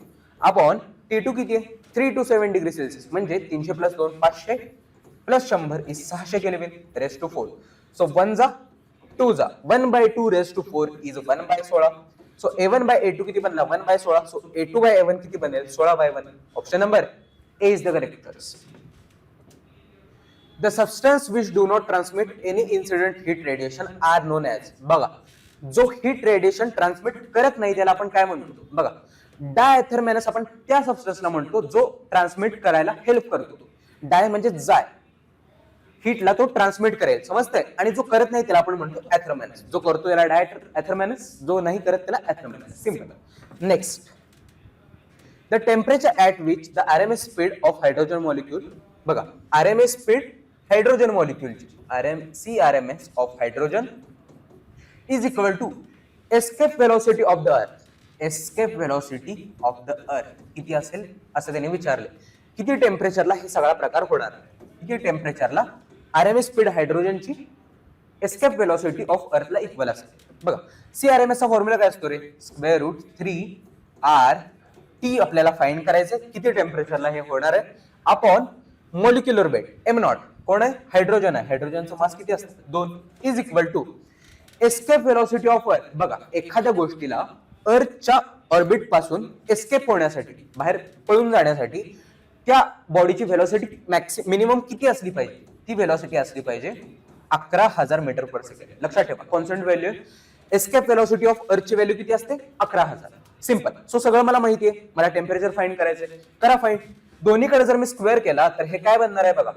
अपॉन T2 किती आहे 3 to 7 डिग्री सेल्सिअस म्हणजे 300 + 2 500 + 100 इज 600 केल्विन⁴. सो 1 जा 2 जा 1/2⁴ इज 1/16. सो A1/A2 किती बनला 1/16. सो A2/A1 किती बनेल 16/1. Option number A is the correct choice. The substance which do not transmit any incident heat radiation are known as. बघा जो हीट रेडिएशन ट्रान्समिट करत नाही त्याला आपण काय म्हणतो, बघा डायथर्मॅनस आपण त्या सबस्टन्सला म्हणतो जो ट्रान्समिट करायला हेल्प करतो. डाय म्हणजे जाय, हीटला तो ट्रान्समिट करेल, समजतंय. आणि जो करत नाही त्याला आपण म्हणतो ऍथर्मॅनस. जो करतो त्याला डायथर्मॅनस, जो नाही करत त्याला athermanous. Simple. Next, the temperature at which the RMS speed of hydrogen molecule. बघा RMS स्पीड हायड्रोजन मॉलिक्यूलची CRMS of hydrogen is equal to escape velocity of the earth. Escape velocity of the earth किती असेल असं त्यांनी विचारले. किती टेम्परेचरला हे सगळा प्रकार होणार, किती टेम्परेचरला RMS स्पीड हायड्रोजनची एस्केप वेलोसिटी ऑफ अर्थला इक्वल असेल. बघा CRMS चा फॉर्म्युला काय असतो रे, √3RT आपल्याला फाइंड करायचं किती टेम्परेचरला हे होणार आहे अपॉन मॉलिक्युलर वेट m0. कोण आहे, हायड्रोजन आहे. हायड्रोजनचं मास किती असतं 2 is equal to escape velocity of Earth. बघा एखाद्या गोष्टीला अर्थच्या ऑर्बिट पासून एस्केप होण्यासाठी, बाहेर पळून जाण्यासाठी त्या बॉडीची वेलोसिटी मिनिमम किती असली पाहिजे, ती वेलोसिटी असली पाहिजे 11,000 मीटर/सेकंड. लक्षात ठेवा constant value. Escape velocity of अर्थची व्हॅल्यू किती असते 11,000. सिंपल. सो सगळं मला माहिती आहे, मला टेम्परेचर फाइंड करायचंय, करा फाइंड. दोन्हीकडे जर मी स्क्वेअर केला तर हे काय बनणार आहे बघा,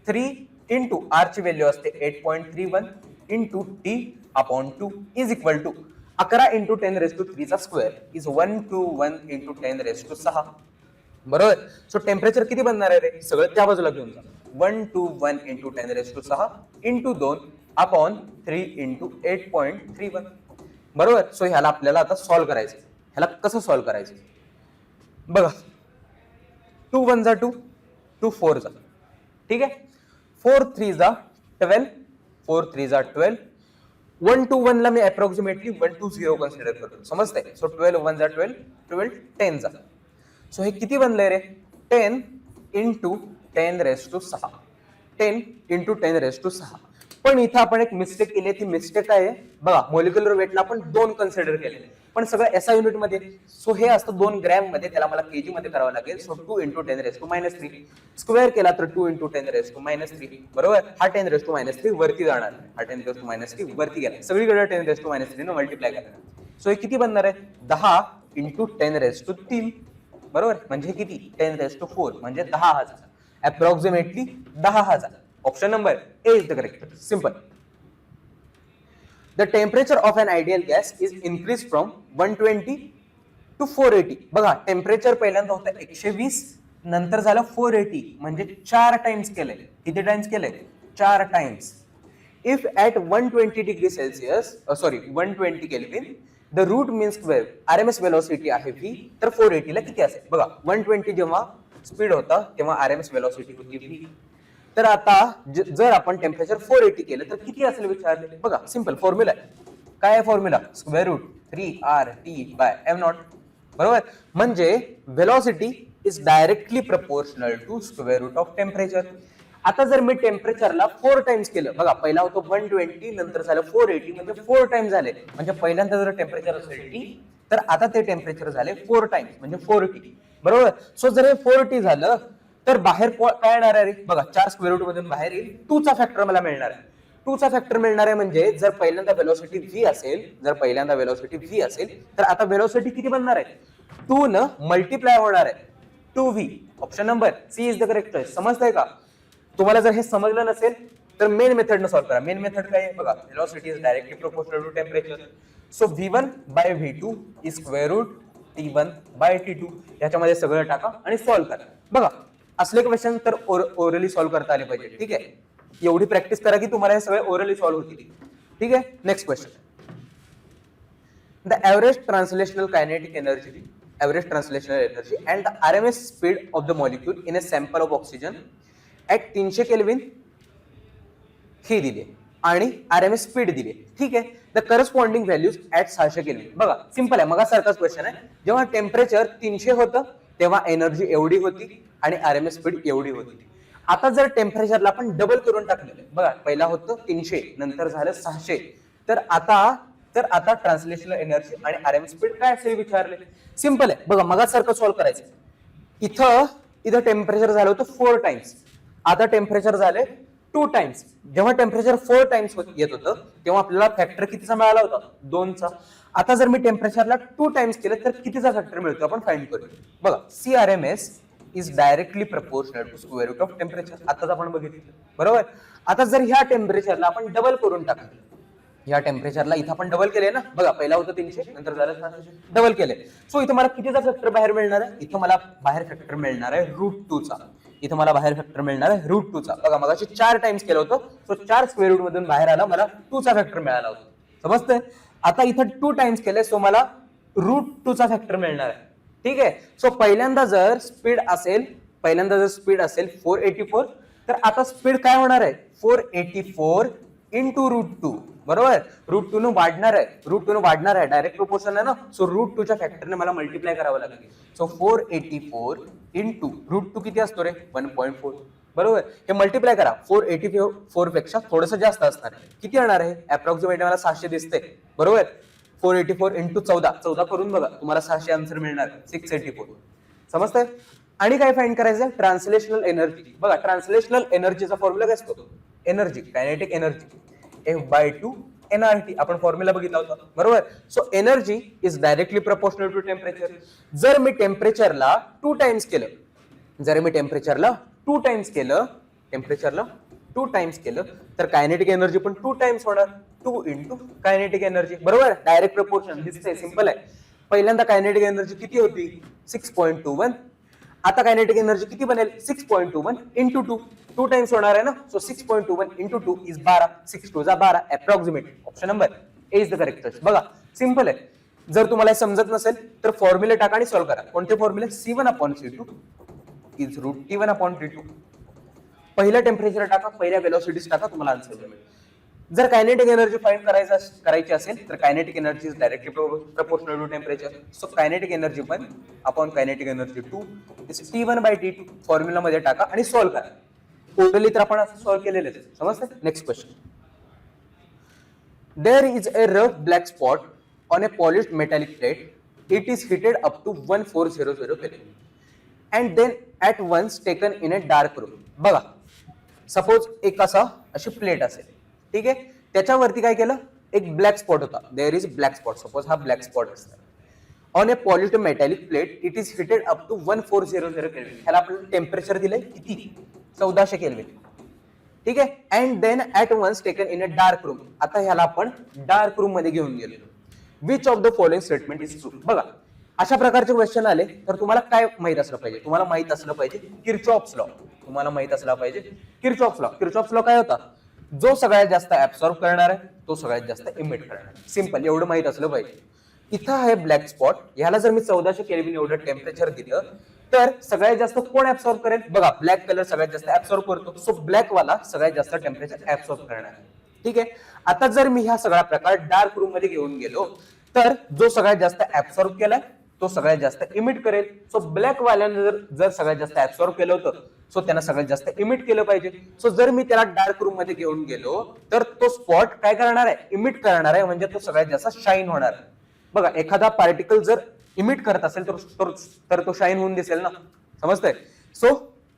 3 × R ची व्हॅल्यू असते 8.31 × T/2 इज इक्वल टू 11 × 10⁻³ चा स्क्वेअर इज 121 × 10⁻6. बरोबर. सो टेम्परेचर किती बनणार आहे रे, सगळं त्या बाजूला घेऊन जा. 121 × 10⁻6 × 2 अपॉन 3 × 8.31. बरोबर. सो ह्याला आपल्याला आता सॉल्व्ह करायचं. ह्याला कसं सॉल्व्ह करायचं बघा, 2 × 1 = 2, 2 × 4 = 4. ठीक आहे. 4 × 3 = 12, 4 × 3 = 12. 1 to 1 ला मी अप्रॉक्सिमेटली 1 to 0 कन्सिडर करतो, समजतंय. सो 12 × 1 = 12, 12 10 = सो हे किती बनलंय रे 10 × 10⁻6, 10 × 10⁻6. पण इथं आपण एक मिस्टेक केली. ती मिस्टेक काय आहे बघा, मॉलिक्युलर वेटला आपण 2 कन्सिडर केले पण सगळं SI युनिट मध्ये. सो हे असतं 2 ग्रॅम मध्ये, त्याला मला केजी मध्ये करावं लागेल. सो 2 × 10⁻³ स्क्वेअर केला तर 2 × 10⁻³ बरोबर. हा 10⁻³ वरती जाणार, हा 10⁻³ वरती गेला, सगळीकडे 10⁻³ ने मल्टिप्लाय करणार. सो हे किती बनणार आहे 10 × 10⁻³ बरोबर. म्हणजे किती 10⁻⁴ म्हणजे 10,000, approximately 10,000. Option number A is the correct. Simple. The temperature of an ideal gas is increased from 120 to 480. बघा टेम्परेचर पहिल्यांदा होतं 120, नंतर झालं 480 म्हणजे 4 टाइम्स केलंय. किती टाइम्स केलंय 4 times. If at 120 degree Celsius 120 kelvin the root mean square RMS velocity आहे v, तर 480 ला किती असेल बघा. 120 जेव्हा स्पीड होता तेव्हा RMS वेलोसिटी होती v. तर आता जर आपण टेम्परेचर 480 केलं तर किती असेल विचारले. बघा सिंपल फॉर्म्युला आहे. काय आहे फॉर्म्युला? Square route 3RT/m0. बरोबर. म्हणजे velocity is directly proportional to square root of temperature. आता जर मी टेम्परेचरला 4 टाइम्स केलं, बघा पहिला होतो 120, नंतर झालं 480, म्हणजे 4 टाइम्स झाले. म्हणजे पहिल्यांदा जर टेम्परेचर असेल T, तर आता ते टेम्परेचर झाले 4 टाइम्स म्हणजे 4T. बरोबर. सो जर हे 4T झालं तर बाहेर काय येणार आहे? बघा 4 स्क्वेअर रूट मधून बाहेर येईल 2 चा फॅक्टर मला मिळणार आहे. 2 चा फॅक्टर मिळणार आहे म्हणजे जर पहिल्यांदा व्हेलॉसिटी v असेल, तर आता व्हेलॉसिटी किती बनणार आहे? 2 न मल्टिप्लाय होणार आहे 2v. Option number C is the correct choice. समजतंय का? तुम्हाला जर हे समजलं नसेल तर मेन मेथड न सॉल्व्ह करा. मेन मेथड काय आहे? बघा velocity is directly proportional to temperature. So v1/v2 is square root t1/t2. याच्यामध्ये सगळं टाका आणि सॉल्व्ह करा. बघा असले क्वेश्चन तर ओरली सॉल्व्ह करता आले पाहिजे. ठीक आहे. एवढी प्रॅक्टिस करा की तुम्हाला हे सगळे ओरली सॉल्व्ह होतील. ठीक आहे. Next question. The average translational kinetic energy and the RMS speed of the molecule in a sample of oxygen at 300 kelvin ही दिली आणि RMS स्पीड दिली. ठीक आहे. The corresponding values at 600 kelvin. बघा सिंपल आहे. मगासारखाच क्वेश्चन आहे. जेव्हा टेम्परेचर 300 होतं तेव्हा एनर्जी एवढी होती आणि RMS स्पीड एवढी होती. आता जर टेम्परेचरला आपण डबल करून टाकलं, बघा पहिला होतं 300, नंतर झालं 600, तर आता ट्रान्सलेशनल एनर्जी आणि RMS स्पीड काय असेल विचारले. सिंपल आहे. बघा मगासारखं सॉल्व्ह करायचं. इथं टेम्परेचर झालं होतं 4 टाइम्स, आता टेम्परेचर झाले 2 टाइम्स. जेव्हा टेम्परेचर 4 टाइम्स येत होतं तेव्हा आपल्याला फॅक्टर कितीचा मिळाला होता? 2चा. आता जर मी टेम्परेचरला 2 टाइम्स केलं तर कितीचा फॅक्टर मिळतो आपण फाइंड करू. बघा CRMS is directly proportional to square root of temperature. आताच आपण बघितलं. बरोबर. आता जर ह्या टेम्परेचरला आपण डबल करून टाकलं, या टेम्परेचरला इथं आपण डबल केले ना. बघा पहिला होतं 300, नंतर झालं 600, डबल केले. सो इथं मला कितीचा फॅक्टर बाहेर मिळणार आहे? इथं मला बाहेर फॅक्टर मिळणार आहे √2चा. इथं मला बाहेर फॅक्टर मिळणार आहे √2चा. बघा मगाशी 4 टाइम्स केलं होतं, सो 4 स्क्वेअर रूट मधून बाहेर आला, मला 2चा फॅक्टर मिळाला होता. समजतंय? आता इथं 2 टाइम्स केले, सो मला √2चा फॅक्टर मिळणार आहे. ठीक आहे. सो पहिल्यांदा जर स्पीड असेल 484, तर आता स्पीड काय होणार आहे? 484 इंटू √2. बरोबर. √2 न वाढणार आहे. डायरेक्ट प्रोपोर्शन आहे ना. सो √2च्या फॅक्टरने मला मल्टिप्लाय करावं लागेल. सो 484 इंटू √2 किती असतो रे? 1.4. बरोबर. हे मल्टिप्लाय करा. 484 पेक्षा थोडस जास्त असणार आहे. किती येणार आहे? अप्रॉक्सिमेट मला 600 दिसते. बरोबर. 484 इंटू 14 करून बघा, तुम्हाला 600 आन्सर मिळणार. 684. समजतंय? आणि काय फाइंड करायचं? Translational energy. बघा ट्रान्सलेशनल एनर्जीचा फॉर्म्युला काय असतो? Energy, kinetic energy F/2 nRT. आपण फॉर्म्युला बघितला होता. बरोबर. So energy is directly proportional to temperature. जर मी टेम्परेचरला 2 टाइम्स केलं, तर कायनेटिक एनर्जी पण 2 टाइम्स होणार. 2 इंटू कायनेटिक एनर्जी. बरोबर. डायरेक्ट प्रोपोर्शन दिसतंय. सिंपल आहे. पहिल्यांदा कायनेटिक एनर्जी किती होती? 6.21. आता कायनेटिक एनर्जी किती बनेल? 6.21 इंटू 2 टाइम्स होणार आहे ना. So 6.21 into 2 is 12. 6 2 12 approximate. Option number A is the correct choice. बघा सिंपल आहे. जर तुम्हाला समजत नसेल तर फॉर्म्युले टाका आणि सॉल्व्ह करा. कोणते फॉर्म्युले? C1/C2 is √T1/T2. पहिलं टेम्परेचर टाका, पहिल्या वेलोसिटीज टाका, तुम्हाला आन्सर मिळेल. जर कायनेटिक एनर्जी फाइंड करायची असेल तर kinetic energy is directly proportional to temperature. So kinetic energy पण upon kinetic energy 2 is T1/T2. Formula मध्ये टाका आणि सॉल्व्ह करा. टोटली तर आपण असं सॉल्व्ह केलेलं आहे. समजतं? Next question. There is a rough black spot on a polished metallic plate. It is heated up to 1400 kelvin and then at once taken in a dark room. बघा suppose एक अशी plate असेल. ठीक आहे. त्याच्यावरती काय केलं? एक ब्लॅक स्पॉट होता. There is black spot. Suppose हा ब्लॅक स्पॉट असणार on a polished metallic plate. It is heated up to 1400 kelvin. ह्याला आपण टेम्परेचर दिलंय किती? 1400 केल्विन. ठीक आहे. And then at once taken in a dark room. आता ह्याला आपण डार्क रूम मध्ये घेऊन गेलो. Which of the following statement is true. बघा अशा प्रकारचे क्वेश्चन आले तर तुम्हाला काय माहित असलं पाहिजे? तुम्हाला माहित असलं पाहिजे किर्चॉफ्स लॉ. किर्चॉफ्स लॉ काय होता? जो सगळ्यात जास्त ऍब्सॉर्ब करणार आहे तो सगळ्यात जास्त इमिट करणार आहे. सिंपल. एवढं माहित असलं पाहिजे. इथं आहे ब्लॅक स्पॉट. ह्याला जर मी 1400 केल्विन एवढं टेम्परेचर दिलं तर सगळ्यात जास्त कोण ऍब्सॉर्ब करेल? बघा, ब्लॅक कलर सगळ्यात जास्त ऍब्सॉर्ब करतो, सो ब्लॅक वाला सगळ्यात जास्त टेम्परेचर ऍब्सॉर्ब करणार आहे. ठीक आहे. आता जर मी हा सगळा प्रकार डार्क रूम मध्ये घेऊन गेलो तर जो सगळ्यात जास्त ऍब्सॉर्ब केलाय तो सगळ्यात जास्त इमिट करेल. सो ब्लॅक वाल्याने जर सगळ्यात जास्त ऍब्सॉर्ब केलं होतं सो त्यांना सगळ्यात जास्त इमिट केलं पाहिजे. सो जर मी त्याला डार्क रूम मध्ये घेऊन गेलो तर तो स्पॉट काय करणार आहे? इमिट करणार आहे, म्हणजे तो सगळ्यात जास्त शाईन होणार आहे. बघा, एखादा पार्टिकल जर इमिट करत असेल तर तो शाईन होऊन दिसेल ना, समजतंय? सो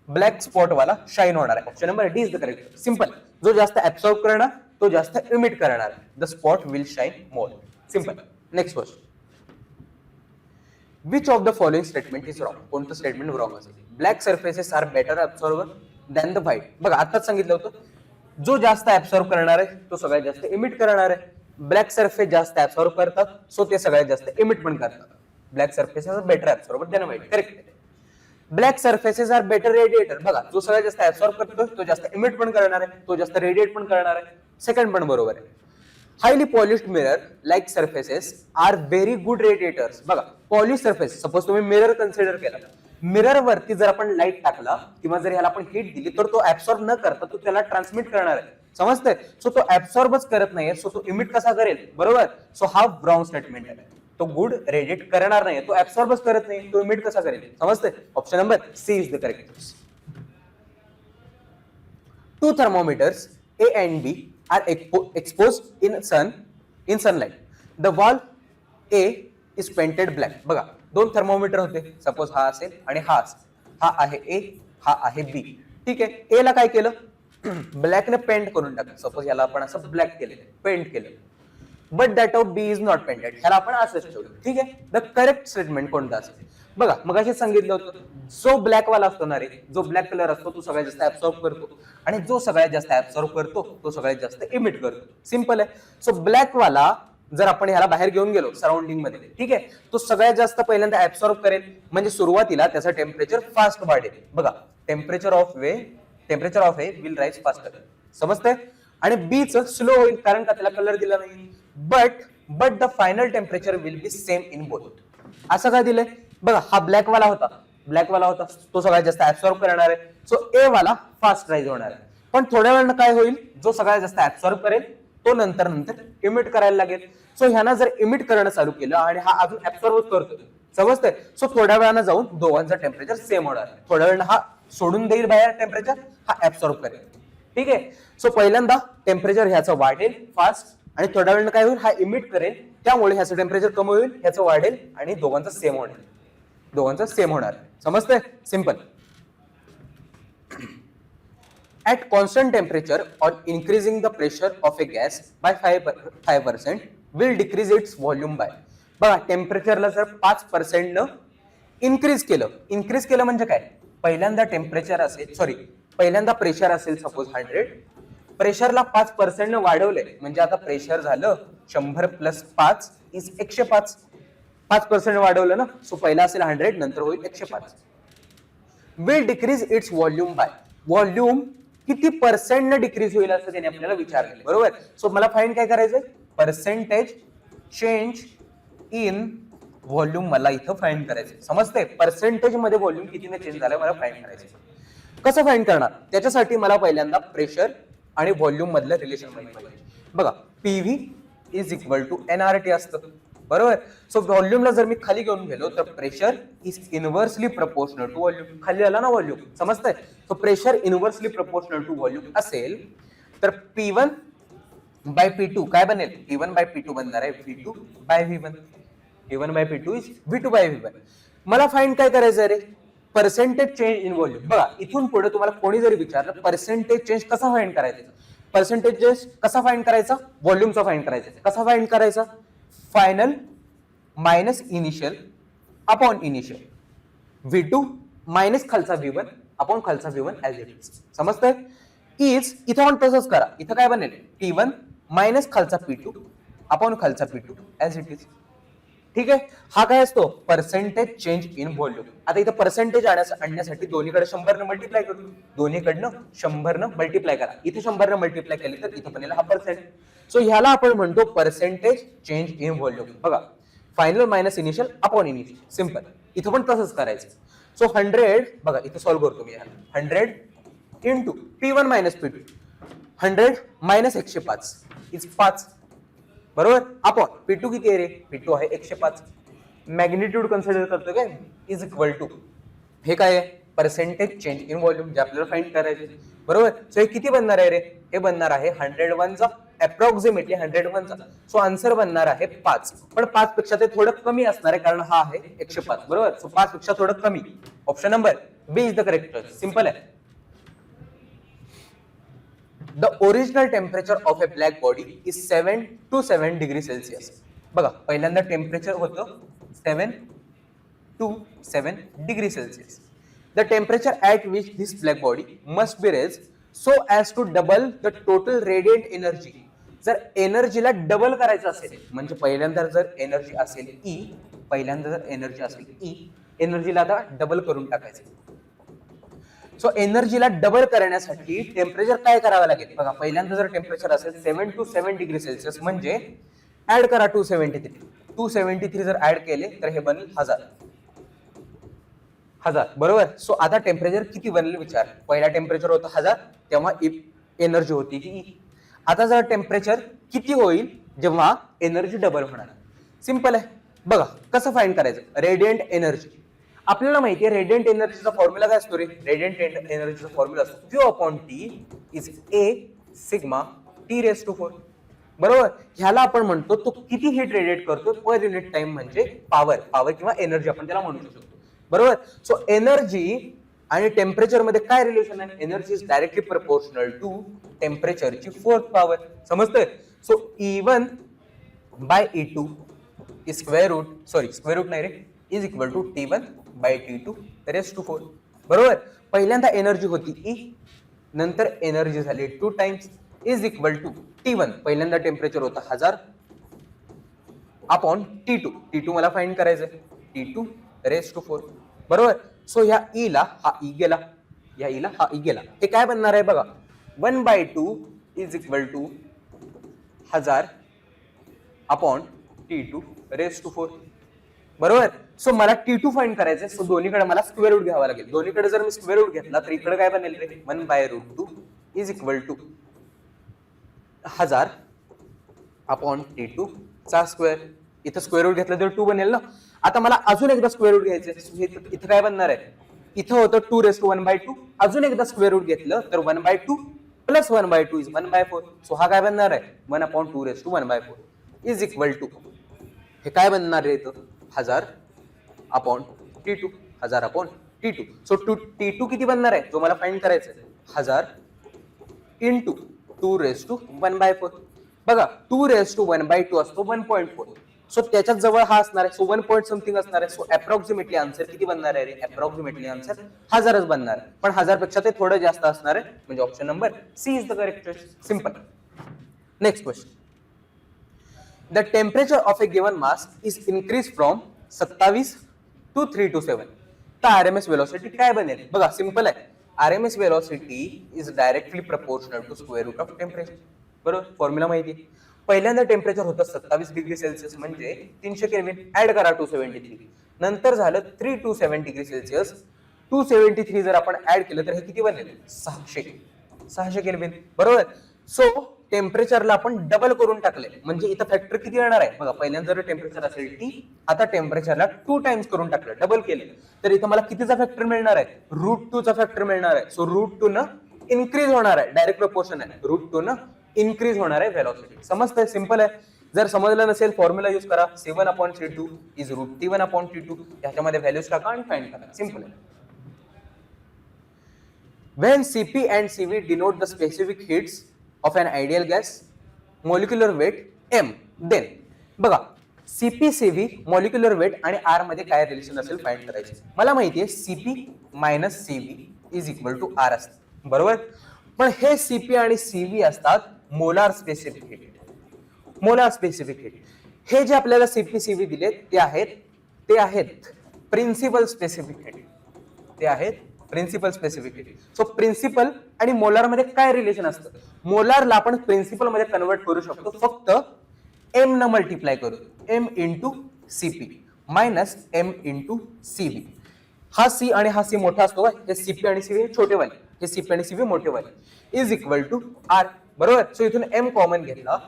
ब्लॅक स्पॉट वाला शाईन होणार आहे. Option number D is the correct. Simple. जो जास्त ऍब्सॉर्ब करणार तो जास्त इमिट करणार. The spot will shine more. Simple. Next question. Which of the following statement is wrong? कोणतं स्टेटमेंट रॉंग असेल? Black surfaces are better absorber than the white. बघा, आताच सांगितलं होतं, जो जास्त ऍब्सॉर्ब करणार आहे तो सगळ्यात जास्त इमिट करणार आहे. ब्लॅक सरफेस जास्त ऍब्सॉर्ब करतात, सो ते सगळ्यात जास्त इमिट पण करतात. Black surfaces are better absorber than white. Correct. Black surfaces are better radiator. बघा, जो सगळ्यात जास्त ऍब्सॉर्ब करतो तो जास्त इमिट पण करणार आहे, तो जास्त रेडिएट पण करणार आहे. सेकंड पण बरोबर आहे. Highly polished mirror like surfaces are very good radiators. बघा, पॉलिश सरफेस, सपोज तुम्ही मिरर कन्सिडर केला, मिरर वरती जर आपण लाईट टाकला किंवा जर ह्याला आपण हीट दिली तर तो ऍब्सॉर्ब न करता तो त्याला ट्रान्समिट करणार आहे. समजतंय? सो तो ऍब्सॉर्बच करत नाहीये, सो तो इमिट कसा करेल? बरोबर. सो हा रॉंग स्टेटमेंट आहे. तो गुड रेडिएट करणार नाही, तो ऍब्सॉर्बच करत नाही, तो इमिट कसा करेल? समजतंय? Option number C is the correct. Two thermometers A and B are exposed in sunlight. The wall A is painted black. बघा, दोन थर्मोमीटर होते, सपोज हा असेल आणि हा असेल. हा आहे A, हा आहे B. ठीक आहे. ए ला काय केलं? ब्लॅकने पेंट करून टाकलं. सपोज याला आपण असं ब्लॅक केलं, पेंट केलं. But that of B is not painted. ह्याला आपण असंच ठेवलं. ठीक आहे. द करेक्ट स्टेटमेंट कोणतं असेल? बघा, मग असेच सांगितलं होतं, जो ब्लॅक वाला असतो ना रे, जो ब्लॅक कलर असतो तो सगळ्यात जास्त ऍब्सॉर्ब करतो आणि जो सगळ्यात जास्त ऍब्सॉर्ब करतो तो सगळ्यात जास्त इमिट करतो. सिंपल आहे. सो ब्लॅक वाला जर आपण ह्याला बाहेर घेऊन गेलो सराउंडिंग मध्ये, ठीक आहे, तो सगळ्यात जास्त पहिल्यांदा ऍब्सॉर्ब करेल, म्हणजे सुरुवातीला त्याचं टेम्परेचर फास्ट वाढेल. बघा, temperature of A will rise faster. समजतंय? आणि बी च स्लो होईल, कारण का त्याला कलर दिला नाही. But the final temperature will be same in both. असं काय दिलंय? बघा, हा ब्लॅक वाला होता, तो सगळ्यात जास्त ऍब्सॉर्ब करणार आहे, सो ए वाला फास्ट राईज होणार आहे. पण थोड्या वेळानं काय होईल? जो सगळ्यात जास्त ऍब्सॉर्ब करेल तो नंतर इमिट करायला लागेल. सो ह्यानं जर इमिट करणं चालू केलं आणि हा अजून ऍब्सॉर्ब करतोय, समजतंय? सो थोड्या वेळानं जाऊन दोघांचं टेम्परेचर सेम होणार. थोड्या वेळानं हा सोडून देईल बाहेर टेम्परेचर, हा ऍब्सॉर्ब करेल. ठीक आहे. सो पहिल्यांदा टेम्परेचर ह्याचं वाढेल फास्ट आणि थोड्या वेळानं काय होईल? हा इमिट करेल, त्यामुळे ह्याचं टेम्परेचर कमी होईल, ह्याचं वाढेल आणि दोघांचं सेम होणार. समजतंय? Simple. At constant temperature or increasing the pressure of a gas by 5% will decrease its volume by. बघा, टेम्परेचरला जर 5% न इन्क्रीज केलं म्हणजे काय? पहिल्यांदा प्रेशर असेल सपोज 100, प्रेशरला 5% न वाढवले म्हणजे आता प्रेशर झालं 100 प्लस 5 इज 105. 5% वाढवलं ना, सो पहिला असेल 100, नंतर होईल 105. Will decrease its volume by. Volume किती पर्सेंट न डिक्रीज होईल असं त्याने आपल्याला विचारलं. बरोबर. सो मला फाइंड काय करायचंय? पर्सेंटेज चेंज इन व्हॉल्यूम मला इथं फाइंड करायचंय. समजतंय? पर्सेंटेज मध्ये व्हॉल्यूम कितीने चेंज झालं मला फाइंड करायचंय. कसं फाइंड करणार? त्याच्यासाठी मला पहिल्यांदा प्रेशर आणि व्हॉल्यूम मधलं रिलेशन माहिती पाहिजे. बघा, PV is equal to NRT असतं. बरोबर. सो व्हॉल्यूमला जर मी खाली घेऊन गेलो तर pressure is inversely proportional to volume. खाली आला ना व्हॉल्यूम, समजतंय? So pressure inversely proportional to volume असेल तर P1 बाय P2 काय बनेल? P1 बाय P2 बनणार आहे V2 bye V1. P1 by P2 is V2 bye V1. मला फाइंड काय करायचं रे? Percentage change in volume. बघा, इथून पुढे तुम्हाला कोणी जरी विचारलं पर्सेंटेज चेंज कसा फाइंड करायचा, पर्सेंटेज चेंज कसा फाइंड करायचा? व्हॉल्यूमचा फाइंड करायचा. कसा फाइंड करायचा? Final minus initial upon initial. V2 minus खालचा V1 अपॉन खालचा V1 ऍज इट इज. समजतंय? इज इथं पण तसंच करा. इथं काय बनेल? P1 मायनस खालचा P2 अपॉन खालचा P2 ऍज इट इज. ठीक आहे. हा काय असतो? Percentage change in volume. आता इथं पर्सेंटेज आणण्यासाठी दोन्हीकडे 100 न मल्टिप्लाय करू. दोन्हीकडनं 100 न मल्टिप्लाय करा. इथे 100 न मल्टिप्लाय केले तर इथं पण हा पर्सेंट. सो ह्याला आपण म्हणतो पर्सेंटेज चेंज इन व्हॉल्यूम. बघा, final minus initial upon initial. Simple. इथं पण तसंच करायचं. सो 100 बघा इथं सॉल्व्ह करतो मी. 100 into P1 minus P2, 100 minus 105 is 5. बरोबर. आपण P2 किती आहे रे? P2 आहे 105. मॅग्निट्यूड कन्सिडर करतो काय? इज इक्वल टू, हे काय आहे? पर्सेंटेज चेंज इन व्हॉल्यूम, जे आपल्याला फाइंड करायचे. बरोबर. सो हे किती बनणार आहे रे? हे बनणार आहे 101 चा, अप्रॉक्सिमेटली 101 चा. सो आन्सर बनणार आहे 5. पण 5 पेक्षा ते थोडं कमी असणार आहे, कारण हा आहे 105. बरोबर. सो 5 पेक्षा थोडं कमी. Option number B is the correct choice. Simple आहे. The original temperature of a black body is 7 to 7 degree Celsius. बघा पहिल्यांदा टेम्परेचर होतं 7 to 7 degree Celsius. The temperature at which this black body must be raised so as to double the total radiant energy. जर एनर्जीला double करायचं असेल, म्हणजे पहिल्यांदा जर energy असेल E, पहिल्यांदा जर एनर्जी असेल E, एनर्जीला आता डबल करून टाकायचं. सो एनर्जीला डबल करण्यासाठी टेम्परेचर काय करावं लागेल? बघा पहिल्यांदा जर टेम्परेचर असेल 7 to 7 डिग्री सेल्सिअस, म्हणजे ऍड करा 273 जर ऍड केले तर हे बनेल 1000. बरोबर. सो आता टेम्परेचर किती बनेल विचार. पहिला टेम्परेचर होतं 1000, तेव्हा एनर्जी होती ती E. आता जर टेम्परेचर किती होईल जेव्हा एनर्जी डबल होणार? सिंपल आहे. बघा कसं फाइंड करायचं. रेडियंट एनर्जी आपल्याला माहिती आहे. रेडियंट एनर्जीचा फॉर्म्युला काय असतो रे? रेडियंट एनर्जीचा फॉर्म्युला असतो Q/T is A sigma T raise to 4. बरोबर. ह्याला आपण म्हणतो तो किती हीट रेडिएट करतो पर युनिट टाइम, म्हणजे पॉवर किंवा एनर्जी आपण त्याला म्हणू शकतो. बरोबर. सो एनर्जी आणि टेम्परेचर मध्ये काय रिलेशन आहे? Energy is directly proportional to टेम्परेचरची 4th पॉवर. समजतंय. So E1 by E2 is square root नाही रे, is equal to T1 by T2 raise to 4. बरोबर. पहिल्यांदा एनर्जी होती E, नंतर एनर्जी झाली 2 times, is equal to T1 पहिल्यांदा टेम्परेचर होतं 1000 अपॉन T2 मला फाइंड करायचं आहे. T2 raise to 4. बरोबर. सो ह्या E ला हा E गेला, या E ला हा E गेला. हे काय बनणार आहे बघा. 1/2 is equal to 1000 upon T2 raise to 4. बरोबर. सो मला T2 फाइंड करायचंय. सो दोन्हीकडे मला स्क्वेअर रूट घ्यावा लागेल. दोन्हीकडे जर मी स्क्वेअर रूट घेतला तर इकडे काय बनेल रे? 1/√2 is equal to 1000 upon T2 चा स्क्वेअर. इथं स्क्वेअर रूट घेतलं तर 2 बनेल ना. आता मला अजून एकदा स्क्वेअर रूट घ्यायचं. इथं काय बनणार आहे? इथं होतं 2 रेस टू 1/2. अजून एकदा स्क्वेअर रूट घेतलं तर 1/2 प्लस 1/2 इज 1/4. सो हा काय बनणार आहे? 1/2 raise to 1/4 is equal to, हे काय बनणार आहे इथं? 1000 upon T2. 1000 upon T2. So T2 किती बनणार आहे जो मला फाइंड करायचं आहे? 1000 इंटू 2 रेस टू 1/4. बघा 2 रेस टू 1/2 असतो 1.4. सो त्याच्यात जवळ हा असणार आहे. सो 1 पॉइंट समथिंग असणार आहे. सो अप्रॉक्सिमेटली आन्सर किती बनणार आहे रे? अप्रॉक्सिमेटली आन्सर 1000च बनणार आहे. पण 1000 पेक्षा ते थोडं जास्त असणार आहे, म्हणजे option number C is the correct choice. Simple. Next question. The temperature of a given mass is increased from 27 to 327. तर RMS velocity काय बनेल? बघा सिंपल आहे. RMS velocity is directly proportional to square root of temperature. बरोबर. Formula माहिती आहे. पहिल्यांदा temperature होतं 27 डिग्री सेल्सिअस, म्हणजे 300 केल्विन. ऍड करा 273. नंतर झालं 327 डिग्री सेल्सिअस. 273 जर आपण ऍड केलं तर हे किती बनेल? 600 केल्विन. बरोबर. सो टेम्परेचरला आपण डबल करून टाकले, म्हणजे इथं फॅक्टर किती येणार आहे? बघा पहिल्यांदा जर टेम्परेचर असेल T, आता टेम्परेचरला 2 टाइम्स करून टाकलं, डबल केले, तर इथं मला कितीचा फॅक्टर मिळणार आहे? √2 चा फॅक्टर मिळणार आहे. सो √2 न इन्क्रीज होणार आहे. डायरेक्ट प्रपोर्शन आहे. √2 न इन्क्रीज होणार आहे व्हेलॉसिटी. समजतंय? सिंपल आहे. जर समजलं नसेल फॉर्म्युला यूज करा. C1/T2 is √T1/T2. याच्यामध्ये व्हॅल्यूज टाका आणि फाइंड करा. सिंपल आहे. When Cp and Cv denote the specific heats of an ideal gas, molecular weight m, then बघा CpCv molecular weight आणि R मध्ये काय रिलेशन असेल फाइंड करायचे. मला माहिती आहे Cp minus Cv is equal to R असते. बरोबर. पण हे Cp आणि Cv असतात molar specific heat. Molar specific heat हे जे आपल्याला CpCv दिले ते आहेत प्रिन्सिपल स्पेसिफिक हीट. ते आहेत principal specific heat. So principal आणि मोलार मध्ये काय रिलेशन असतं? मोलारला आपण प्रिन्सिपल मध्ये कन्वर्ट करू शकतो फक्त m न मल्टिप्लाय करून, m into Cp. Minus M into CB. हा सी आणि हा सी मोठा असतो का, हे सीपी आणि सीबी छोटेवाले, हे सीपी आणि सीबी मोठेवाले इज इक्वल टू आर. बरोबर. सो इथून एम कॉमन घेतला,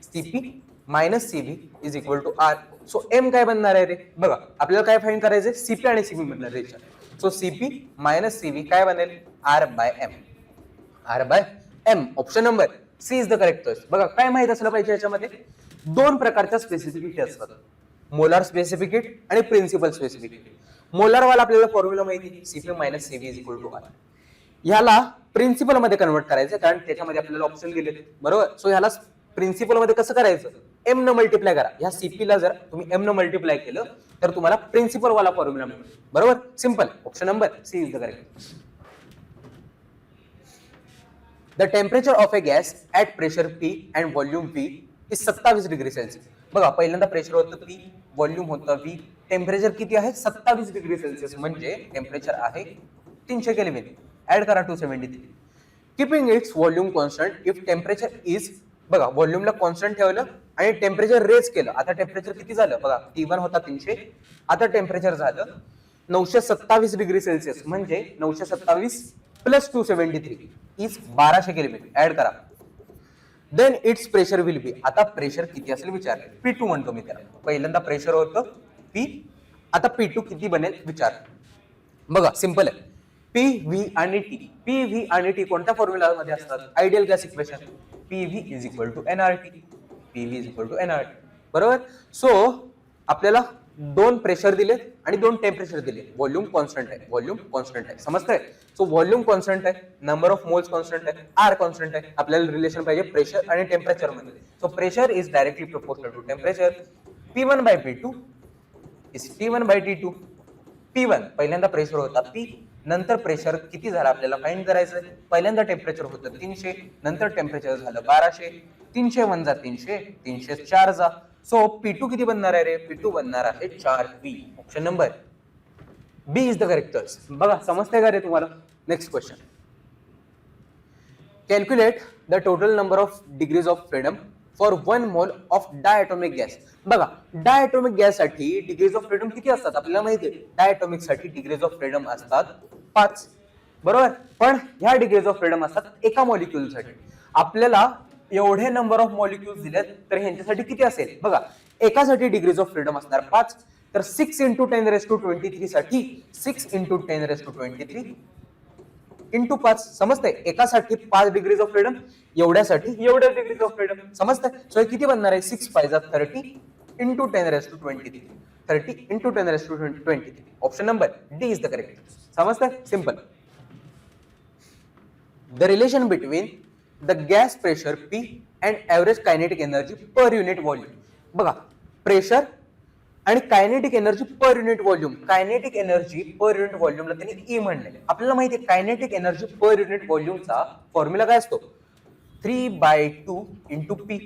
CP minus CB is equal to R. So M काय बनणार आहे रे, बघा आपल्याला काय फाइंड करायचंय, सीपी आणि सीबी बनणार रे. सो सीपी मायनस सीबी काय बनेल, R by M. R by M. Option number C is the correct choice. बघा काय माहित असलं पाहिजे, याच्यामध्ये दोन प्रकारच्या स्पेसिफिसिटी असतात, मोलार स्पेसिफिकेट आणि प्रिन्सिपल स्पेसिफिकेट. मोलार वाला आपल्याला फॉर्म्युला माहिती आहे, CP minus CB is equal to R. ह्याला प्रिन्सिपल मध्ये कन्वर्ट करायचं, कारण त्याच्यामध्ये आपल्याला ऑप्शन दिले, बरोबर. सो ह्याला प्रिन्सिपल मध्ये कसं करायचं, एम न मल्टिप्लाय करा. ह्या सीपी ला जर तुम्ही एम न मल्टिप्लाय केलं तर तुम्हाला प्रिन्सिपल वाला फॉर्म्युला मिळेल. बरोबर, simple. Option number C is the correct. The temperature of a gas at pressure P and volume V is 27 degree Celsius. बघा पहिल्यांदा प्रेशर होतं पी, व्हॉल्यूम होतं व्ही, टेम्परेचर किती आहे 27 डिग्री सेल्सिअस, म्हणजे टेम्परेचर आहे 300 केल्विन. ऍड करा 273. Keeping it's volume constant if temperature is, बघा व्हॉल्यूमला कॉन्स्टंट ठेवलं आणि टेम्परेचर रेज केलं. आता टेम्परेचर किती झालं बघा, T1 होता 300, आता टेम्परेचर झालं 927 डिग्री सेल्सिअस, म्हणजे 927 प्लस 273 इज 1200 केल्विन. ऍड करा. Then its pressure will be, आता प्रेशर किती असेल विचार, P2 म्हणतो मी त्याला. पहिल्यांदा प्रेशर होतं P, आता P2 किती बनेल विचार. बघा सिंपल आहे, पी व्ही आणि टी. पी व्ही आणि टी कोणत्या फॉर्म्युला मध्ये असतात, ideal gas equation. P V is equal to NRT. P V is equal to NRT. बरोबर. सो आपल्याला दोन प्रेशर दिले आणि दोन टेम्परेचर दिले. व्हॉल्यूम कॉन्स्टंट आहे, व्हॉल्यूम कॉन्स्टंट आहे, समजतंय. सो व्हॉल्यूम कॉन्स्टंट आहे, नंबर ऑफ मोल्स कॉन्स्टंट आहे, आर कॉन्स्टंट आहे. आपल्याला रिलेशन पाहिजे प्रेशर आणि टेम्परेचर मध्ये. So pressure is directly proportional to temperature. P1 by P2 is T1 by T2. P1 पहिल्यांदा प्रेशर होता P, नंतर प्रेशर किती झालं आपल्याला फाइंड करायचं. पहिल्यांदा टेम्परेचर होतं 300, नंतर टेम्परेचर झालं 1200. 300 1 जा 300, 300 4 जा. सो P2 किती बनणार आहे रे, P2 बनणार आहे 4B. Option number B is the correct choice. बघा समजतंय का रे तुम्हाला. Next question. Calculate the total number of degrees of freedom for 1 mole of diatomic gas. बघा डायटोमिक गॅस साठी डिग्रीज ऑफ फ्रीडम किती असतात आपल्याला माहिती आहे. डायटोमिक साठी डिग्रीज ऑफ फ्रीडम असतात 5, बरोबर. पण ह्या डिग्रीज ऑफ फ्रीडम असतात एका मॉलिक्यूल साठी. आपल्याला एवढे नंबर ऑफ मॉलिक्यूल्स दिलेत, तर ह्यांच्यासाठी किती असेल बघा. एकासाठी डिग्रीज ऑफ फ्रीडम असणार 5, तर 6 × 10⁻23 साठी 6 × 10⁻23 इंटू 5. समजतंय, एकासाठी 5 डिग्रीज ऑफ फ्रीडम, एवढ्यासाठी एवढ्या डिग्रीज ऑफ फ्रीडम. समजतंय. सो हे किती बनणार आहे, 6 × 5 = 30 into 10⁻23. 30 into 10⁻23. Option number D is the correct. समजतंय, simple. The relation between the gas pressure P and average kinetic energy per unit volume. बघा प्रेशर आणि kinetic energy per unit volume. Kinetic energy per unit व्हॉल्यूमला त्यांनी E म्हणले. आपल्याला माहिती आहे kinetic energy per unit व्हॉल्यूमचा फॉर्म्युला काय असतो, 3/2 × P.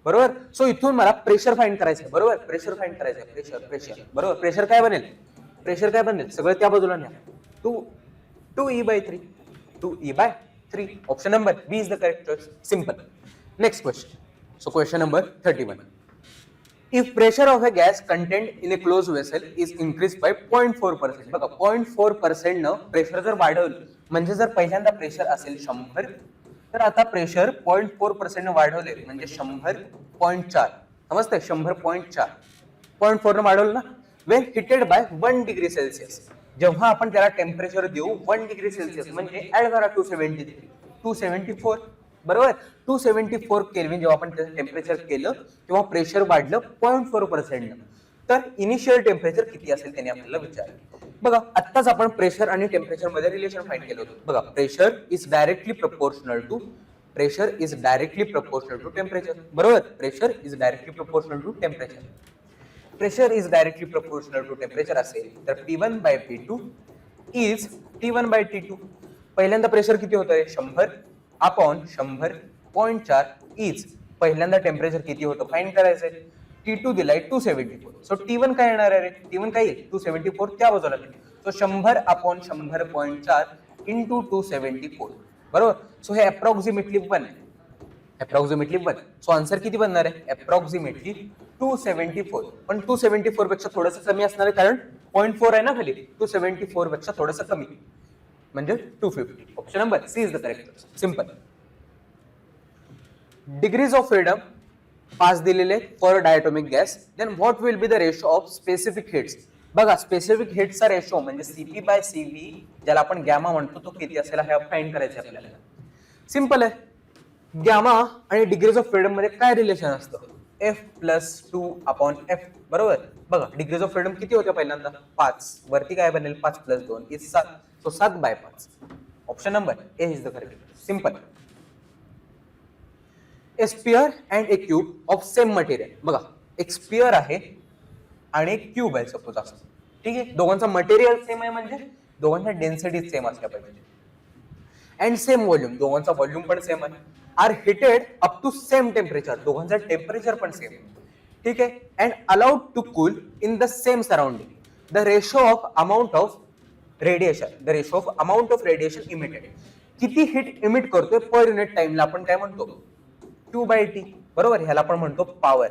बरोबर. सो इथून मला प्रेशर फाइंड करायचं, बरोबर. प्रेशर फाइंड करायचं, प्रेशर बरोबर. प्रेशर काय बनेल, प्रेशर काय बनेल सगळं त्या बाजूला न्या. 2E/3. 2E/3. Option number B is the correct choice. Simple. Next question. So question number 31. If pressure of a gas contained in a closed vessel is increased by 0.4%. बघा 0.4% न प्रेशर जर वाढवलं, म्हणजे जर पहिल्यांदा प्रेशर असेल 100, तर आता प्रेशर 0.4% न वाढवले म्हणजे 100.4. समजतंय, 100.4. 0.4 न वाढवलं ना. When heated by 1 degree Celsius. जेव्हा आपण त्याला टेम्परेचर देऊ 1 डिग्री सेल्सिअस, म्हणजे ऍड करा 274. बरोबर. 274 केल्विन जेव्हा आपण त्याचं टेम्परेचर केलं तेव्हा प्रेशर वाढलं 0.4%. तर इनिशियल टेम्परेचर किती असेल त्याने आपल्याला विचारलं. बघा आत्ताच आपण प्रेशर आणि टेम्परेचर मध्ये रिलेशन फाइंड केलं होतं. बघा pressure is directly proportional to temperature. बरोबर. Pressure is directly proportional to temperature. Pressure is directly proportional to temperature असेल तर P1/P2 इज T1/T2. पहिल्यांदा प्रेशर किती होतं 100 अपॉन 100.4 इज पहिल्यांदा टेम्परेचर किती होतं फाइंड करायचंय. T2 दिलाय 274. सो T1 काय येणार आहे, T1 काय येईल 274 त्या बाजूला. So 100 upon 100.4 into 274. बरोबर. सो हे अप्रॉक्सिमेटली 1 आहे. अप्रॉक्सिमेटली 1. सो आन्सर किती बनणार आहे? अप्रॉक्सिमेटली 274. पण 274 पेक्षा थोडंसं कमी असणार आहे, कारण 0.4 आहे ना खाली. 274 पेक्षा थोडंसं कमी म्हणजे 250. Option number C is the correct. Simple. Degrees of freedom 5 दिलेले for diatomic gas. Then what will be the ratio of specific heats? बघा, स्पेसिफिक हिट्सचा रेशो म्हणजे सीपी बाय सीव्ही, ज्याला आपण गॅमा म्हणतो, तो किती असेल हे फाइंड करायचं आपल्याला. सिंपल आहे. गॅमा आणि डिग्रीज ऑफ फ्रीडम मध्ये काय रिलेशन असतं? F+2/F. बरोबर. बघा, डिग्रीज ऑफ फ्रीडम किती होत्या पहिल्यांदा? 5. वरती काय बनेल? 5+2 इज 7. So 7/5. Option number A is the correct. Simple. A sphere and a cube of same material. बघा, एक स्पियर आहे आणि एक क्यूब आहे सपोज असं. ठीक आहे, दोघांचा मटेरियल सेम आहे म्हणजे दोघांच्या डेन्सिटी सेम असल्या पाहिजे. अँड सेम व्हॉल्यूम, दोघांचा व्हॉल्यूम पण सेम आहे. Are heated up to same temperature, दोघांचा टेम्परेचर पण सेम. ठीक आहे. And allowed to cool in the same surrounding. The ratio of amount of radiation emitted. किती हिट इमिट करतोय पर युनिट टाइमला आपण काय म्हणतो? Q/T. बरोबर. ह्याला आपण म्हणतो पॉवर.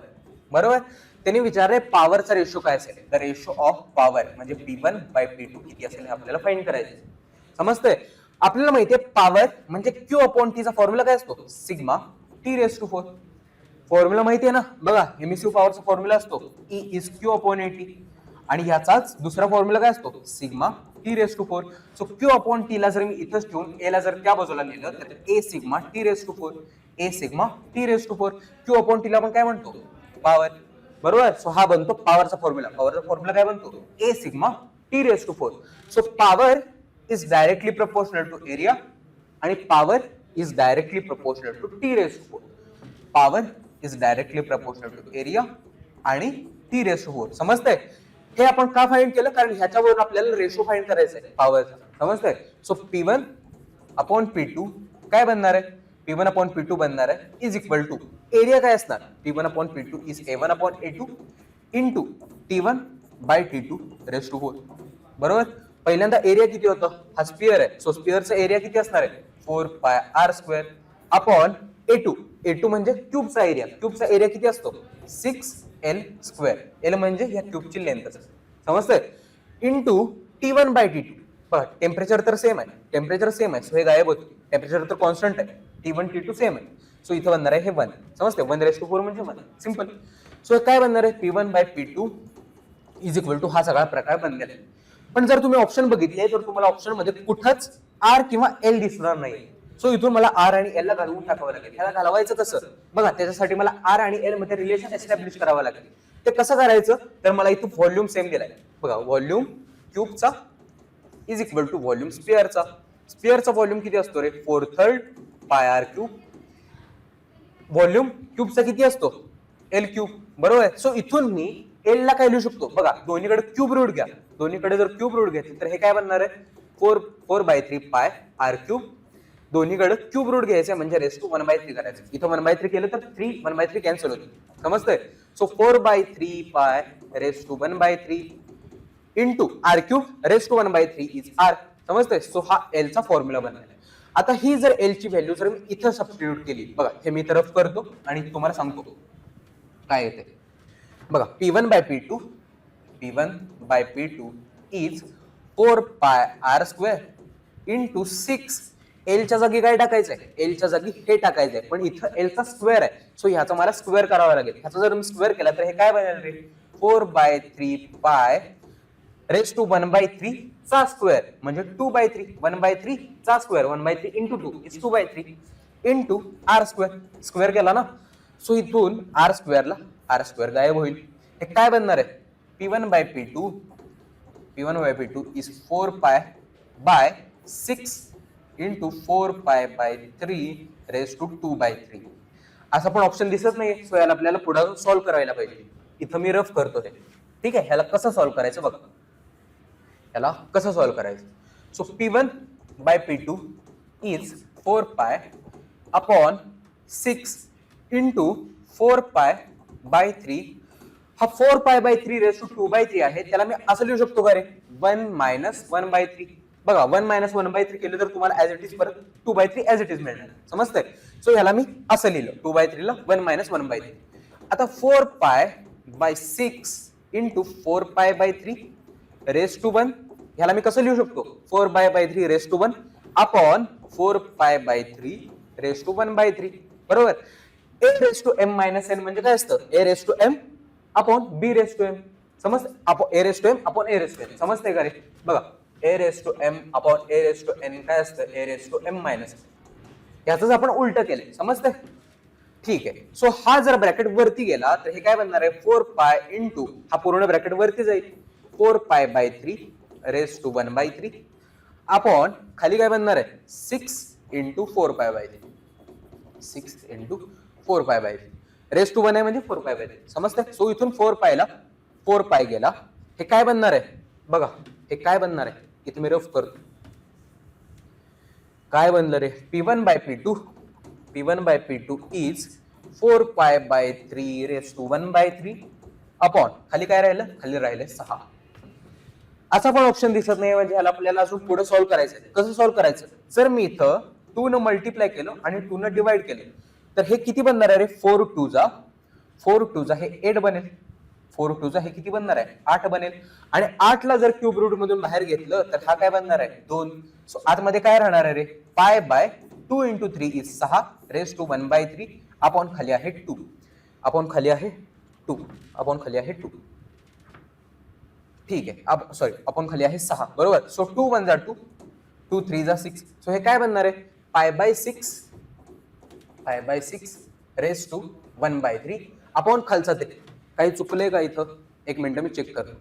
बरोबर. त्यांनी विचारले पॉवरचा रेशो काय असेल? द रेशो ऑफ पॉवर म्हणजे P1/P2 किती असेल हे आपल्याला फाइंड करायचं. समजतंय? आपल्याला माहितीये पॉवर म्हणजे Q/T चा फॉर्म्युला काय असतो? Sigma T⁴. फॉर्म्युला माहितीये ना? बघा, एमिसिव्ह पॉवरचा फॉर्म्युला असतो E इज Q/AT. आणि ह्याचाच दुसरा फॉर्म्युला काय असतो? Sigma T⁴. सो Q/T ला जर मी इथंच ठेवून ए ला जर त्या बाजूला लिहिलं तर ए सिग्मा T⁴. ए सिग्मा T⁴. Q/T ला आपण काय म्हणतो? पॉवर. बरोबर. सो हा बनतो पॉवरचा फॉर्म्युला. पॉवरचा फॉर्म्युला काय बनतो? A sigma T⁴. So power is directly proportional to area आणि power is directly proportional to T⁴. Power is directly proportional to area आणि T⁴. समजतंय? हे आपण का फाइंड केलं? कारण ह्याच्यावरून आपल्याला रेशो फाइंड करायचा आहे पॉवरचा. समजतंय? सो P1/P2 काय बनणार आहे? P1/P2 बनणार आहे इज इक्वल टू एरिया काय असणार? P1/P2 is A1/A2 into T1/T2⁴. बरोबर. पहिल्यांदा एरिया किती होतं? हा स्पियर आहे. सो स्पियरचा एरिया किती असणार आहे? 4πr² upon A2. A2 म्हणजे क्यूबचा एरिया. क्यूबचा एरिया किती असतो? 6L². L म्हणजे या क्यूबची लेंथ असते. समजतंय? Into T1/T2. बघा, टेम्परेचर तर सेम आहे. टेम्परेचर सेम आहे, सो हे गायब होते. टेम्परेचर तर कॉन्स्टंट आहे. T1 T2 सेम आहे. सो इथं बनणार आहे हे 1. समजतंय? 1⁴ म्हणजे 1. सिंपल. सो काय बनणार आहे? P1/P2 इज इक्वल टू हा सगळा प्रकार बनलेला आहे. पण जर तुम्ही ऑप्शन बघितले तर तुम्हाला ऑप्शन मध्ये कुठंच आर किंवा एल दिसणार नाही. सो इथून मला आर आणि एल ला घालवून टाकावं लागेल. ह्याला घालवायचं कसं? बघा, त्याच्यासाठी मला आर आणि एल मध्ये रिलेशन एस्टॅब्लिश करावं लागेल. ते कसं करायचं? तर मला इथं व्हॉल्यूम सेम दिलाय. बघा, व्हॉल्यूम क्यूबचा इज इक्वल टू व्हॉल्यूम स्पियरचा. स्पियरचा व्हॉल्यूम किती असतो रे? 4/3πr³. व्हॉल्यूम क्यूबचा किती असतो? L³. बरोबर. सो इथून मी एल ला काय लिहू शकतो? बघा, दोन्हीकडे क्यूब रूट घ्या. दोन्हीकडे जर क्यूब रूट घेतली तर हे काय बनणार आहे? 4/3πr³. दोन्हीकडे क्यूब रूट घ्यायचं म्हणजे ⁻³ करायचं. इथं 1/3 केलं तर 1/3 कॅन्सल होते. समजतंय? So 4/3π⁻⁻³ into r³ ⁻⁻³ is r. समजतंय? सो हा एल चा फॉर्म्युला बनलाय. आता ही जर एल ची व्हॅल्यू जर मी इथं सबस्टिट्यूट केली, बघा हे मी तरफ करतो आणि तुम्हाला सांगतो काय येते. बघा, P1/P2 इज 4πr² इंटू 6. एलच्या जागी काय टाकायचंय? एलच्या जागी हे टाकायचंय, पण इथं एलचा स्क्वेअर आहे. सो ह्याचा मला स्क्वेअर करावा लागेल. ह्याचा जर मी स्क्वेअर केला तर हे काय बनेल रे? 4/3π⁻⁻³ चा स्क्वेअर म्हणजे 2/3. 1/3 चा square 1/3 into 2 is 2/3 into r². Square केला ना. सो इथून r² गायब होईल. हे काय बनणार आहे? P1/P2 is 4π/6 into 4π/3⁻². असं पण ऑप्शन दिसत नाही. सो याला आपल्याला पुढे सॉल्व्ह करायला पाहिजे. इथं मी रफ करतो हे. ठीक आहे. ह्याला कसं सॉल्व्ह करायचं बघा. ह्याला कसं सॉल्व्ह करायचं? So P1/P2 is 4π/6 into 4π/3. हा 4π/3⁻²/3 आहे. त्याला मी असं लिहू शकतो का रे? 1 - 1/3. बघा 1 - 1/3 केलं तर तुम्हाला ऍज इट इज परत 2/3 ऍज इट इज मिळणार. समजतंय? सो ह्याला मी असं लिहिलं 2/3 ला 1 - 1/3. आता 4π/6 इंटू 4π/3 रेस टू 1. ह्याला मी कसं लिहू शकतो? 4π/3 raise to 1 upon 4π/3 raise to 1/3. बरोबर. a raise to m minus n म्हणजे काय असतं? a raise to m upon b raise to m. समज a raise to m upon a raise to n. समजतंय का रे? बघा a raise to m upon a raise to n काय असतं? a raise to m minus. याच आपण उलट केलंय. समजतंय? ठीक आहे. सो हा जर ब्रॅकेट वरती गेला तर हे काय बनणार आहे? 4π इंटू हा पूर्ण ब्रॅकेट वरती जाईल 4π/3 रेस टू 1/3 अपॉन खाली काय बनणार आहे? 6 इंटू 4π/3. 6 इंटू 4π/3 रेस टू 1 आहे म्हणजे 4π/3. समजतंय? सो इथून 4π ला 4π गेला. हे काय बनणार आहे? बघा हे काय बनणार आहे? इथे मी रफ करतो. काय बनलं रे? P1/P2 is 4π/3 raise to 1/3 upon खाली काय राहिलं? खाली राहिलं 6. असा पण ऑप्शन दिसत नाही म्हणजे ह्याला आपल्याला अजून पुढे सॉल्व्ह करायचं आहे. कसं सॉल्व्ह करायचं? जर मी इथं 2 न मल्टिप्लाय केलं आणि 2 न डिवाइड केलं तर हे किती बनणार आहे रे? 4 2 जा हे 8 बनेल. 4 2 जा हे किती बनणार आहे? 8 बनेल. आणि 8 ला जर क्यूब रूट मधून बाहेर घेतलं तर हा काय बनणार आहे? 2. सो आतमध्ये काय राहणार आहे रे? π/2 into 3 is 6 raise to 1/3 upon खाली आहे 2 अपॉन खाली आहे 2 अपॉन खाली आहे 2. ठीक आहे. अब सॉरी अपॉन खाली आहे 6. बरोबर. सो 2 1 जा 2 2 3 जा 6. सो हे काय बनणार आहे? π/6 रेस टू 1/3 अपॉन खालचा 3. काही चुकलंय का इथं? एक मिनिट मी चेक करतो.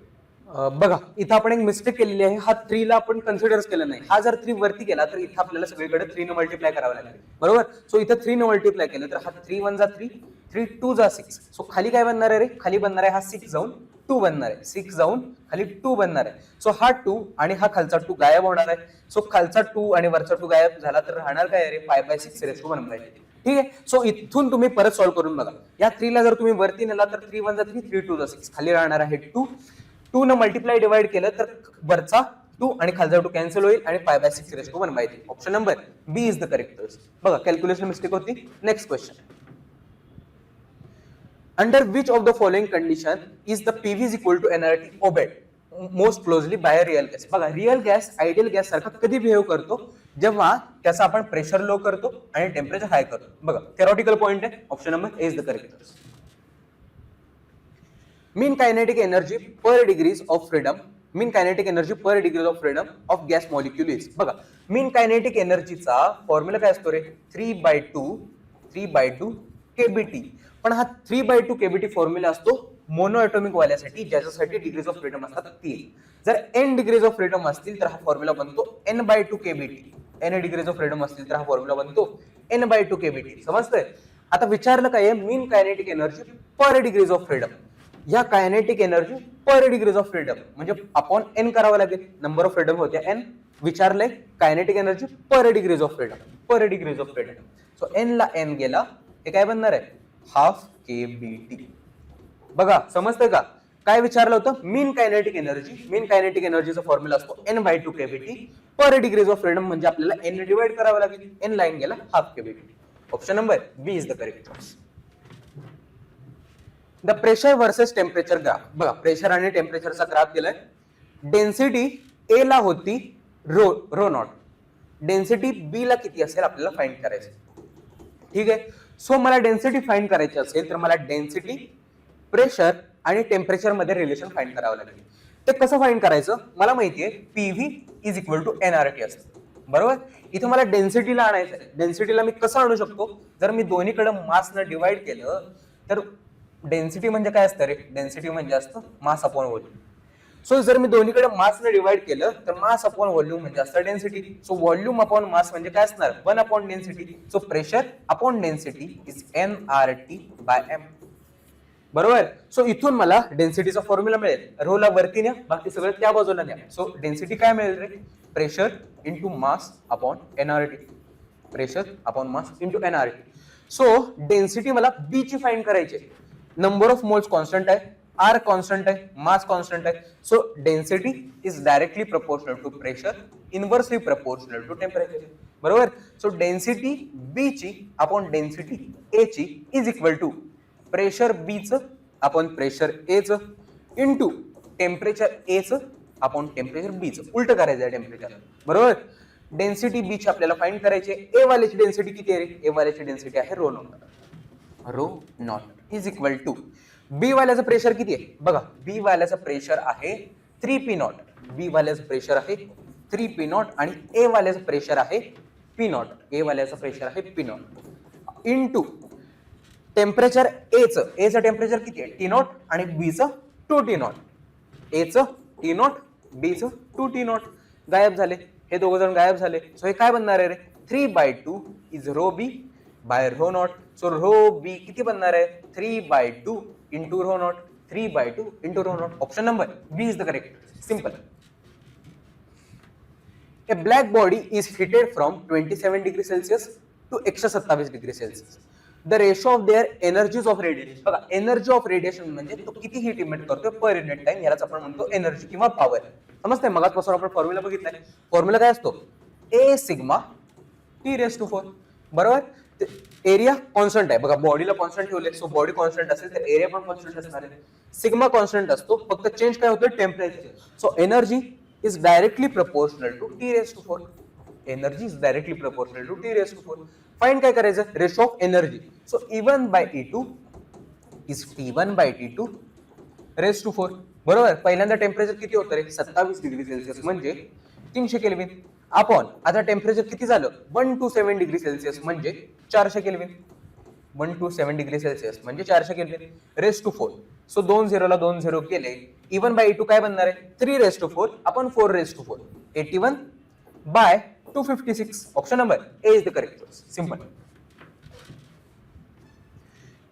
बघा इथं आपण एक मिस्टेक केलेली आहे. हा 3 ला आपण कन्सिडर केलं नाही. हा जर 3 वरती गेला तर इथं आपल्याला सगळीकडे 3 न मल्टिप्लाय करावं लागेल. बरोबर. सो इथं 3 न मल्टिप्लाय केलं तर हा 3 1 जा 3 3 2 जा 6. सो खाली काय बनणार आहे रे? खाली बनणार आहे हा 6 जाऊन 2 बनणार आहे. 6 जाऊन खाली 2 बनणार आहे. सो हा 2 आणि हा खालचा 2 गायब होणार आहे. सो खालचा 2 आणि वरचा 2 गायब झाला तर राहणार काय रे? 5/6 रेस टू 1/3. ठीक आहे. सो इथून तुम्ही परत सॉल्व्ह करून बघा. या 3 ला जर तुम्ही वरती नेला तर 3 1 जा 3 3 2 जा 6 खाली राहणार आहे 2. 2 न मल्टिप्लाय डिवाइड केलं तर वरचा 2 आणि खालचा 2 कॅन्सल होईल आणि 5/6 raise to 1/3. Option number B is the correct. बघा कॅल्क्युलेशन मिस्टेक होती. Next question. Under which of the following condition is the PV is equal to NRT obeyed most closely by real gas? बघा real gas ideal gas सारखा कधी behave करतो? जेव्हा त्याचा आपण pressure low करतो आणि टेम्परेचर हाय करतो. बघा थेरॉटिकल पॉइंट आहे. Option number A is the correct. Mean kinetic energy per degrees of freedom of gas molecule is. बघा मीन कायनेटिक एनर्जीचा फॉर्म्युला काय असतो रे? 3/2 केबीटी. पण हा 3/2 केबीटी फॉर्म्युला असतो मोनो ॲटॉमिक वाल्यासाठी ज्याच्यासाठी डिग्रीज ऑफ फ्रीडम असतात 3. जर n डिग्रीज ऑफ फ्रीडम असतील तर हा फॉर्म्युला बनतो n/2 KBT. n degrees of freedom असतील तर हा फॉर्म्युला बनतो n/2 केबीटी. समजतंय? आता विचारलं काय आहे? Mean kinetic energy per degrees of freedom. या kinetic energy per degrees of freedom म्हणजे अपॉन n करावं लागेल. नंबर ऑफ फ्रीडम होत्या n. विचारलंय kinetic energy per degrees of freedom. So n ला n गेला हे काय बनणार आहे? Half KBT. बघा समजतंय का? काय विचारलं होतं? मीन कायनेटिक एनर्जीचा फॉर्म्युला असतो n/2 KBT. Per degrees of freedom म्हणजे आपल्याला n डिवाइड करावं लागेल. n लाईन गेला half KBT. Option number B is the correct. The pressure versus temperature graph. बघा प्रेशर आणि टेम्परेचरचा ग्राफ दिलाय. डेन्सिटी ए ला होती रो नॉट. डेन्सिटी बी ला किती असेल आपल्याला फाइंड करायचं. ठीक आहे. सो मला डेन्सिटी फाइंड करायची असेल तर मला डेन्सिटी, प्रेशर आणि टेम्परेचर मध्ये रिलेशन फाइंड करावं लागेल. ते कसं फाइंड करायचं? मला माहितीये PV is equal to NRT असतं. बरोबर. इथं मला डेन्सिटीला आणायचं आहे. डेन्सिटीला मी कसं आणू शकतो? जर मी दोन्हीकडे मासनं डिवाइड केलं तर डेन्सिटी म्हणजे काय असतं रे? डेन्सिटी म्हणजे असतं मास अपॉन व्हॉल्यूम. सो जर मी दोन्हीकडे मासनं डिवाइड केलं तर मास अपॉन व्हॉल्यूम म्हणजे असतं density. So volume upon mass म्हणजे काय असणार? 1 upon density. So pressure upon density is nRT/m. बरोबर. सो इथून मला डेन्सिटीचा फॉर्म्युला मिळेल. रोला वरती न्या, बाकी सगळं त्या बाजूला न्या. सो डेन्सिटी काय मिळेल रे? Pressure into mass upon NRT. So density मला बी ची फाइंड करायची आहे. नंबर ऑफ मोल्स कॉन्स्टंट आहे. आर कॉन्स्टंट आहे, मास कॉन्स्टंट आहे. So density is directly proportional to pressure, inversely proportional to temperature. बरोबर. सो डेन्सिटी बी ची आपण डेन्सिटी ए ची is equal to pressure B च आपण प्रेशर ए च इंटू टेम्परेचर ए च आपण टेम्परेचर बी च उलट करायचं आहे टेम्परेचर. बरोबर. डेन्सिटी बी ची आपल्याला फाइंड करायची आहे. ए वाल्याची डेन्सिटी किती आहे? ए वाल्याची डेन्सिटी आहे rho naught. Rho naught is equal to B वाल्याचं प्रेशर किती आहे बघा. बी वाल्याचं प्रेशर आहे 3p नॉट. बी वाल्याचं प्रेशर आहे 3p नॉट आणि ए वाल्याचं प्रेशर आहे p नॉट. ए वाल्याचं प्रेशर आहे p नॉट इनटू टेम्परेचर ए चं टेम्परेचर किती आहे t नॉट आणि बी चं 2t नॉट. ए चं t नॉट, बी चं 2t नॉट. गायब झाले हे दोघ जण गायब झाले. सो हे काय बनणार आहे रे? 3/2 is rho B by rho naught. So rho B किती बनणार आहे? 3/2 into rho naught. 3/2 into rho naught. Option number B is the correct. Simple. A black body is heated from 27 degree Celsius to 127 degree Celsius. The ratio of their energies of radiation. बघा energy of radiation म्हणजे तो किती heat emit करतोय per unit time, यालाच आपण म्हणतो energy किंवा power. समजतंय? मगाचपासून आपण फॉर्म्युला बघितलाय. फॉर्म्युला काय असतो? ए सिग्मा टी रेस टू 4. बरोबर. एरिया कॉन्स्टंट आहे बघा, बॉडीला कॉन्स्टंट ठेवले. सो बॉडी कॉन्स्टंट असेल तर एरिया पण कॉन्स्टंट असणार आहे. सिग्मा कॉन्स्टंट असतो, फक्त चेंज काय होतं? Temperature. So energy is directly proportional to t raised to 4. Energy is directly proportional to t raised to 4. Find काय करायचं? Ratio of energy. So E1 by E2 is T1 by T2 raised to 4. बरोबर. पहिल्यांदा temperature किती होतं रे? 27 degree Celsius म्हणजे 300 kelvin. आपण आता temperature किती झालं? 127 डिग्री सेल्सिअस म्हणजे 400 केल्विन. 127 डिग्री सेल्सिअस म्हणजे 400 केल्विन रेस टू 4. सो 2 0 ला 2 0 केले. E1 बाय E2 काय बनणार आहे? 3 रेस टू 4 आपण 4 raise to 4. 81 by 256. Option number A is the correct choice. Simple.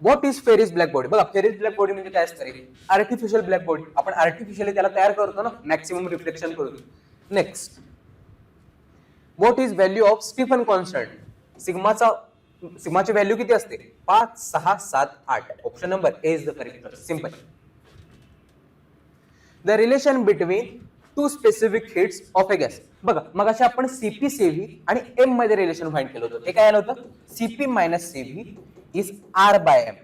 What is Ferry's black body? बघा फेरिस ब्लॅक बॉडी म्हणजे काय असतं रे? Artificial black body. आपण आर्टिफिशियली त्याला तयार करतो ना मॅक्सिमम रिफ्लेक्शन करून. Next. What is value of Stefan constant? सिग्माची व्हॅल्यू किती असते? 5 6 7 8. Option number A is the correct. Simple. The relation between two specific hits of a gas. बघा मगाशी आपण सीपी सीव्ही आणि एम मध्ये रिलेशन फाइंड केलं होतं. हे काय आलं होतं? CP minus CV is R by M.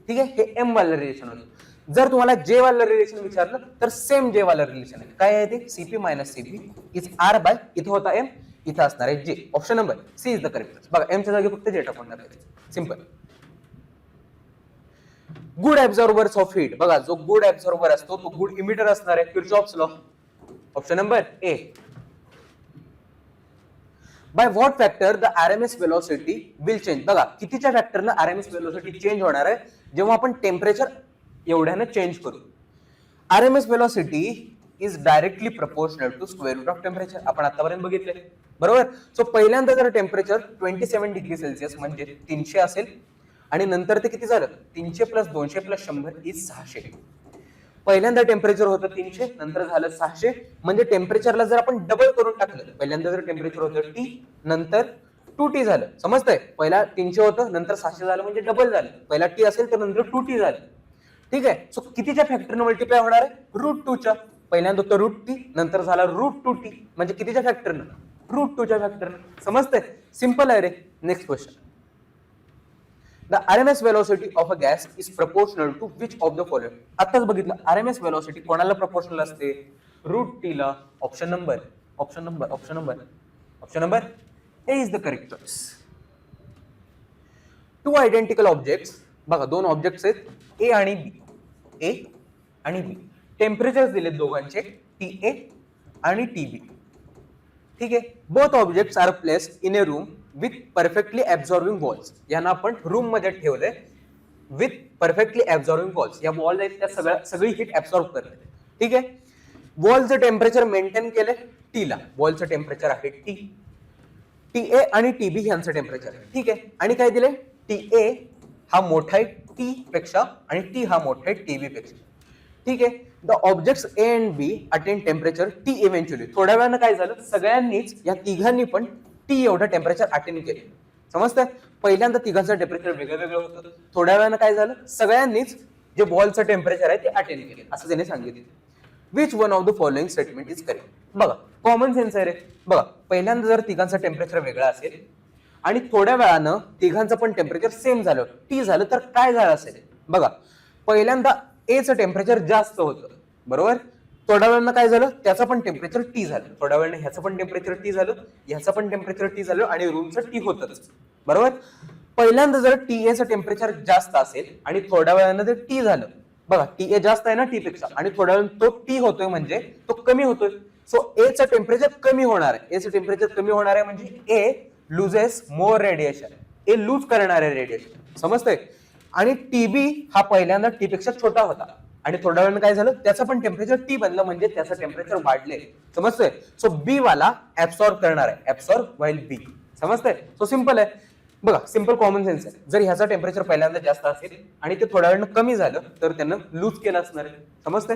ठीक आहे. हे एम वाला रिलेशन होतं. जर तुम्हाला जे वाला रिलेशन विचारलं तर सेम जे वाला रिलेशन आहे. काय आहे ते? CP minus CV is R by, इथं होता एम, इथं असणार आहे J. Option number C is the correct. बघा एमच्या जागी फक्त जे टाकून टाकायचं. Simple. Good absorbers of heat. बघा जो गुड ऍब्झॉर्बर असतो तो गुड इमिटर असणार आहे. Kirchhoff's law. Option number A. By what factor the RMS velocity will change. बघा कितीच्या फॅक्टरनं आरएमएस वेलोसिटी चेंज होणार आहे जेव्हा आपण टेम्परेचर एवढ्यानं चेंज करू. RMS velocity is directly proportional to square root of temperature. आपण आतापर्यंत बघितले. बरोबर. सो पहिल्यांदा जर टेम्परेचर 27 डिग्री सेल्सिअस म्हणजे 300 असेल आणि नंतर ते किती झालं? 300 प्लस 200 प्लस 100 इज 600. पहिल्यांदा टेम्परेचर होतं 300, नंतर झालं 600. म्हणजे टेम्परेचरला जर आपण डबल करून टाकलं, पहिल्यांदा जर टेम्परेचर होतं T, नंतर 2T झालं. समजतंय? पहिला 300 होतं, नंतर 600 झालं म्हणजे डबल झालं. पहिला T असेल तर नंतर 2T झालं. ठीक आहे. सो कितीच्या फॅक्टरनं मल्टिप्लाय होणार आहे? √2च्या. पहिल्यांदा होतं √T, नंतर झाला √2T म्हणजे कितीच्या फॅक्टरनं? √2च्या फॅक्टरनं. समजतंय? सिंपल आहे रे. Next question. The RMS velocity of a gas is proportional to which of the following. आताच बघितलं आरएमएस वेलोसिटी कोणाला प्रपोर्शनल असते? √T ला. Option number A is the correct choice. Two identical objects. बघा दोन ऑब्जेक्ट्स आहेत ए आणि बी. ए आणि बी. टेम्परेचर दिलेत दोघांचे TA आणि TB. ठीक आहे. Both objects are placed in a room with perfectly absorbing walls. यांना आपण रूम मध्ये ठेवलंय विथ परफेक्टली ऍब्झॉर्बिंग वॉल्स. या वॉल आहेत त्या सगळी हीट ऍब्झॉर्ब करते. ठीक आहे. वॉलचं टेम्परेचर मेंटेन केलंय T ला. वॉलचं टेम्परेचर आहे T. TA आणि TB यांचं टेम्परेचर आहे. ठीक आहे. आणि काय दिलंय? TA हा मोठा आहे T पेक्षा आणि T हा मोठा आहे TB पेक्षा. ठीक आहे. The objects A and be attain temperature T eventually. थोड्या वेळानं काय झालं? सगळ्यांनीच या तिघांनी पण T एवढं टेम्परेचर अटेन केले. समजतंय? पहिल्यांदा तिघांचं टेम्परेचर वेगळं वेगळं होतं. थोड्या वेळानं काय झालं? सगळ्यांनीच जे बॉलचं टेम्परेचर आहे ते अटेन केले असं त्याने सांगितलं. Which one of the following statement is correct. बघा कॉमन सेन्स आहे रे. बघा पहिल्यांदा जर तिघांचं टेम्परेचर वेगळं असेल आणि थोड्या वेळानं तिघांचं पण टेम्परेचर सेम झालं, टी झालं, तर काय झालं असेल. बघा पहिल्यांदा एचं टेम्परेचर जास्त होतं, बरोबर. थोड्या वेळानं काय झालं, त्याचं पण टेम्परेचर टी झालं. थोड्या वेळानं ह्याचं पण टेम्परेचर टी झालं, ह्याचं पण टेम्परेचर टी झालं आणि रूमचं टी होतच, बरोबर. पहिल्यांदा जर टी एचं टेम्परेचर जास्त असेल आणि थोड्या वेळानं ते टी झालं, बघा टी ए जास्त आहे ना टी पेक्षा, आणि थोड्या वेळानं तो टी होतोय म्हणजे तो कमी होतोय. सो एचं टेम्परेचर कमी होणार आहे. एचं टेम्परेचर कमी होणार आहे म्हणजे ए लुजेस मोर रेडिएशन. ए लूज करणार आहे रेडिएशन, समजतंय. आणि टीबी हा पहिल्यांदा टी पेक्षा छोटा होता आणि थोड्या वेळानं काय झालं, त्याचं पण टेम्परेचर टी बनलं म्हणजे त्याचं टेम्परेचर वाढले, समजतंय. सो बी वाला ऍब्सॉर्ब करणार आहे, ऍब्सॉर्ब व्हाईल बी, समजतंय. सो सिंपल आहे. बघा सिंपल कॉमन सेन्स आहे. जर ह्याचा टेम्परेचर पहिल्यांदा जास्त असेल आणि ते थोड्या वेळानं कमी झालं तर त्यानं लूज केलं असणार आहे, समजतंय.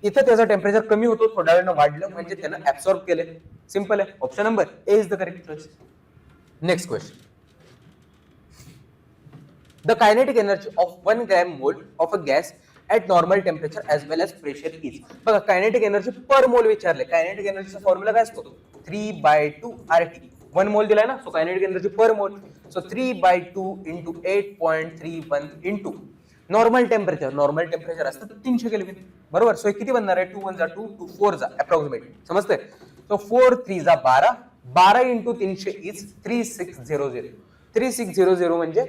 इथं त्याचं टेम्परेचर कमी होतो, थोड्या वेळानं वाढलं म्हणजे त्यानं ऍब्सॉर्ब केले. सिंपल आहे. Option number A is the correct choice. Next question. The kinetic energy of 1 gram mole of a gas at normal temperature as well as pressure is. बघा कायनेटिक एनर्जी पर मोल विचारले. कायनेटिक एनर्जीचा formula काय असतो, 3/2 RT. 1 मोल दिलाय ना, so kinetic energy पर मोल. So 3/2 into 8.31 into normal temperature. Normal temperature असतं 300 केल्विन, बरोबर. सो किती बनणार आहे, 2 1 जा 2, 2 4 जा अप्रॉक्सिमेट, समजतंय. सो 4 3 जा 12, 12 into 300 इज 3600. 3600 म्हणजे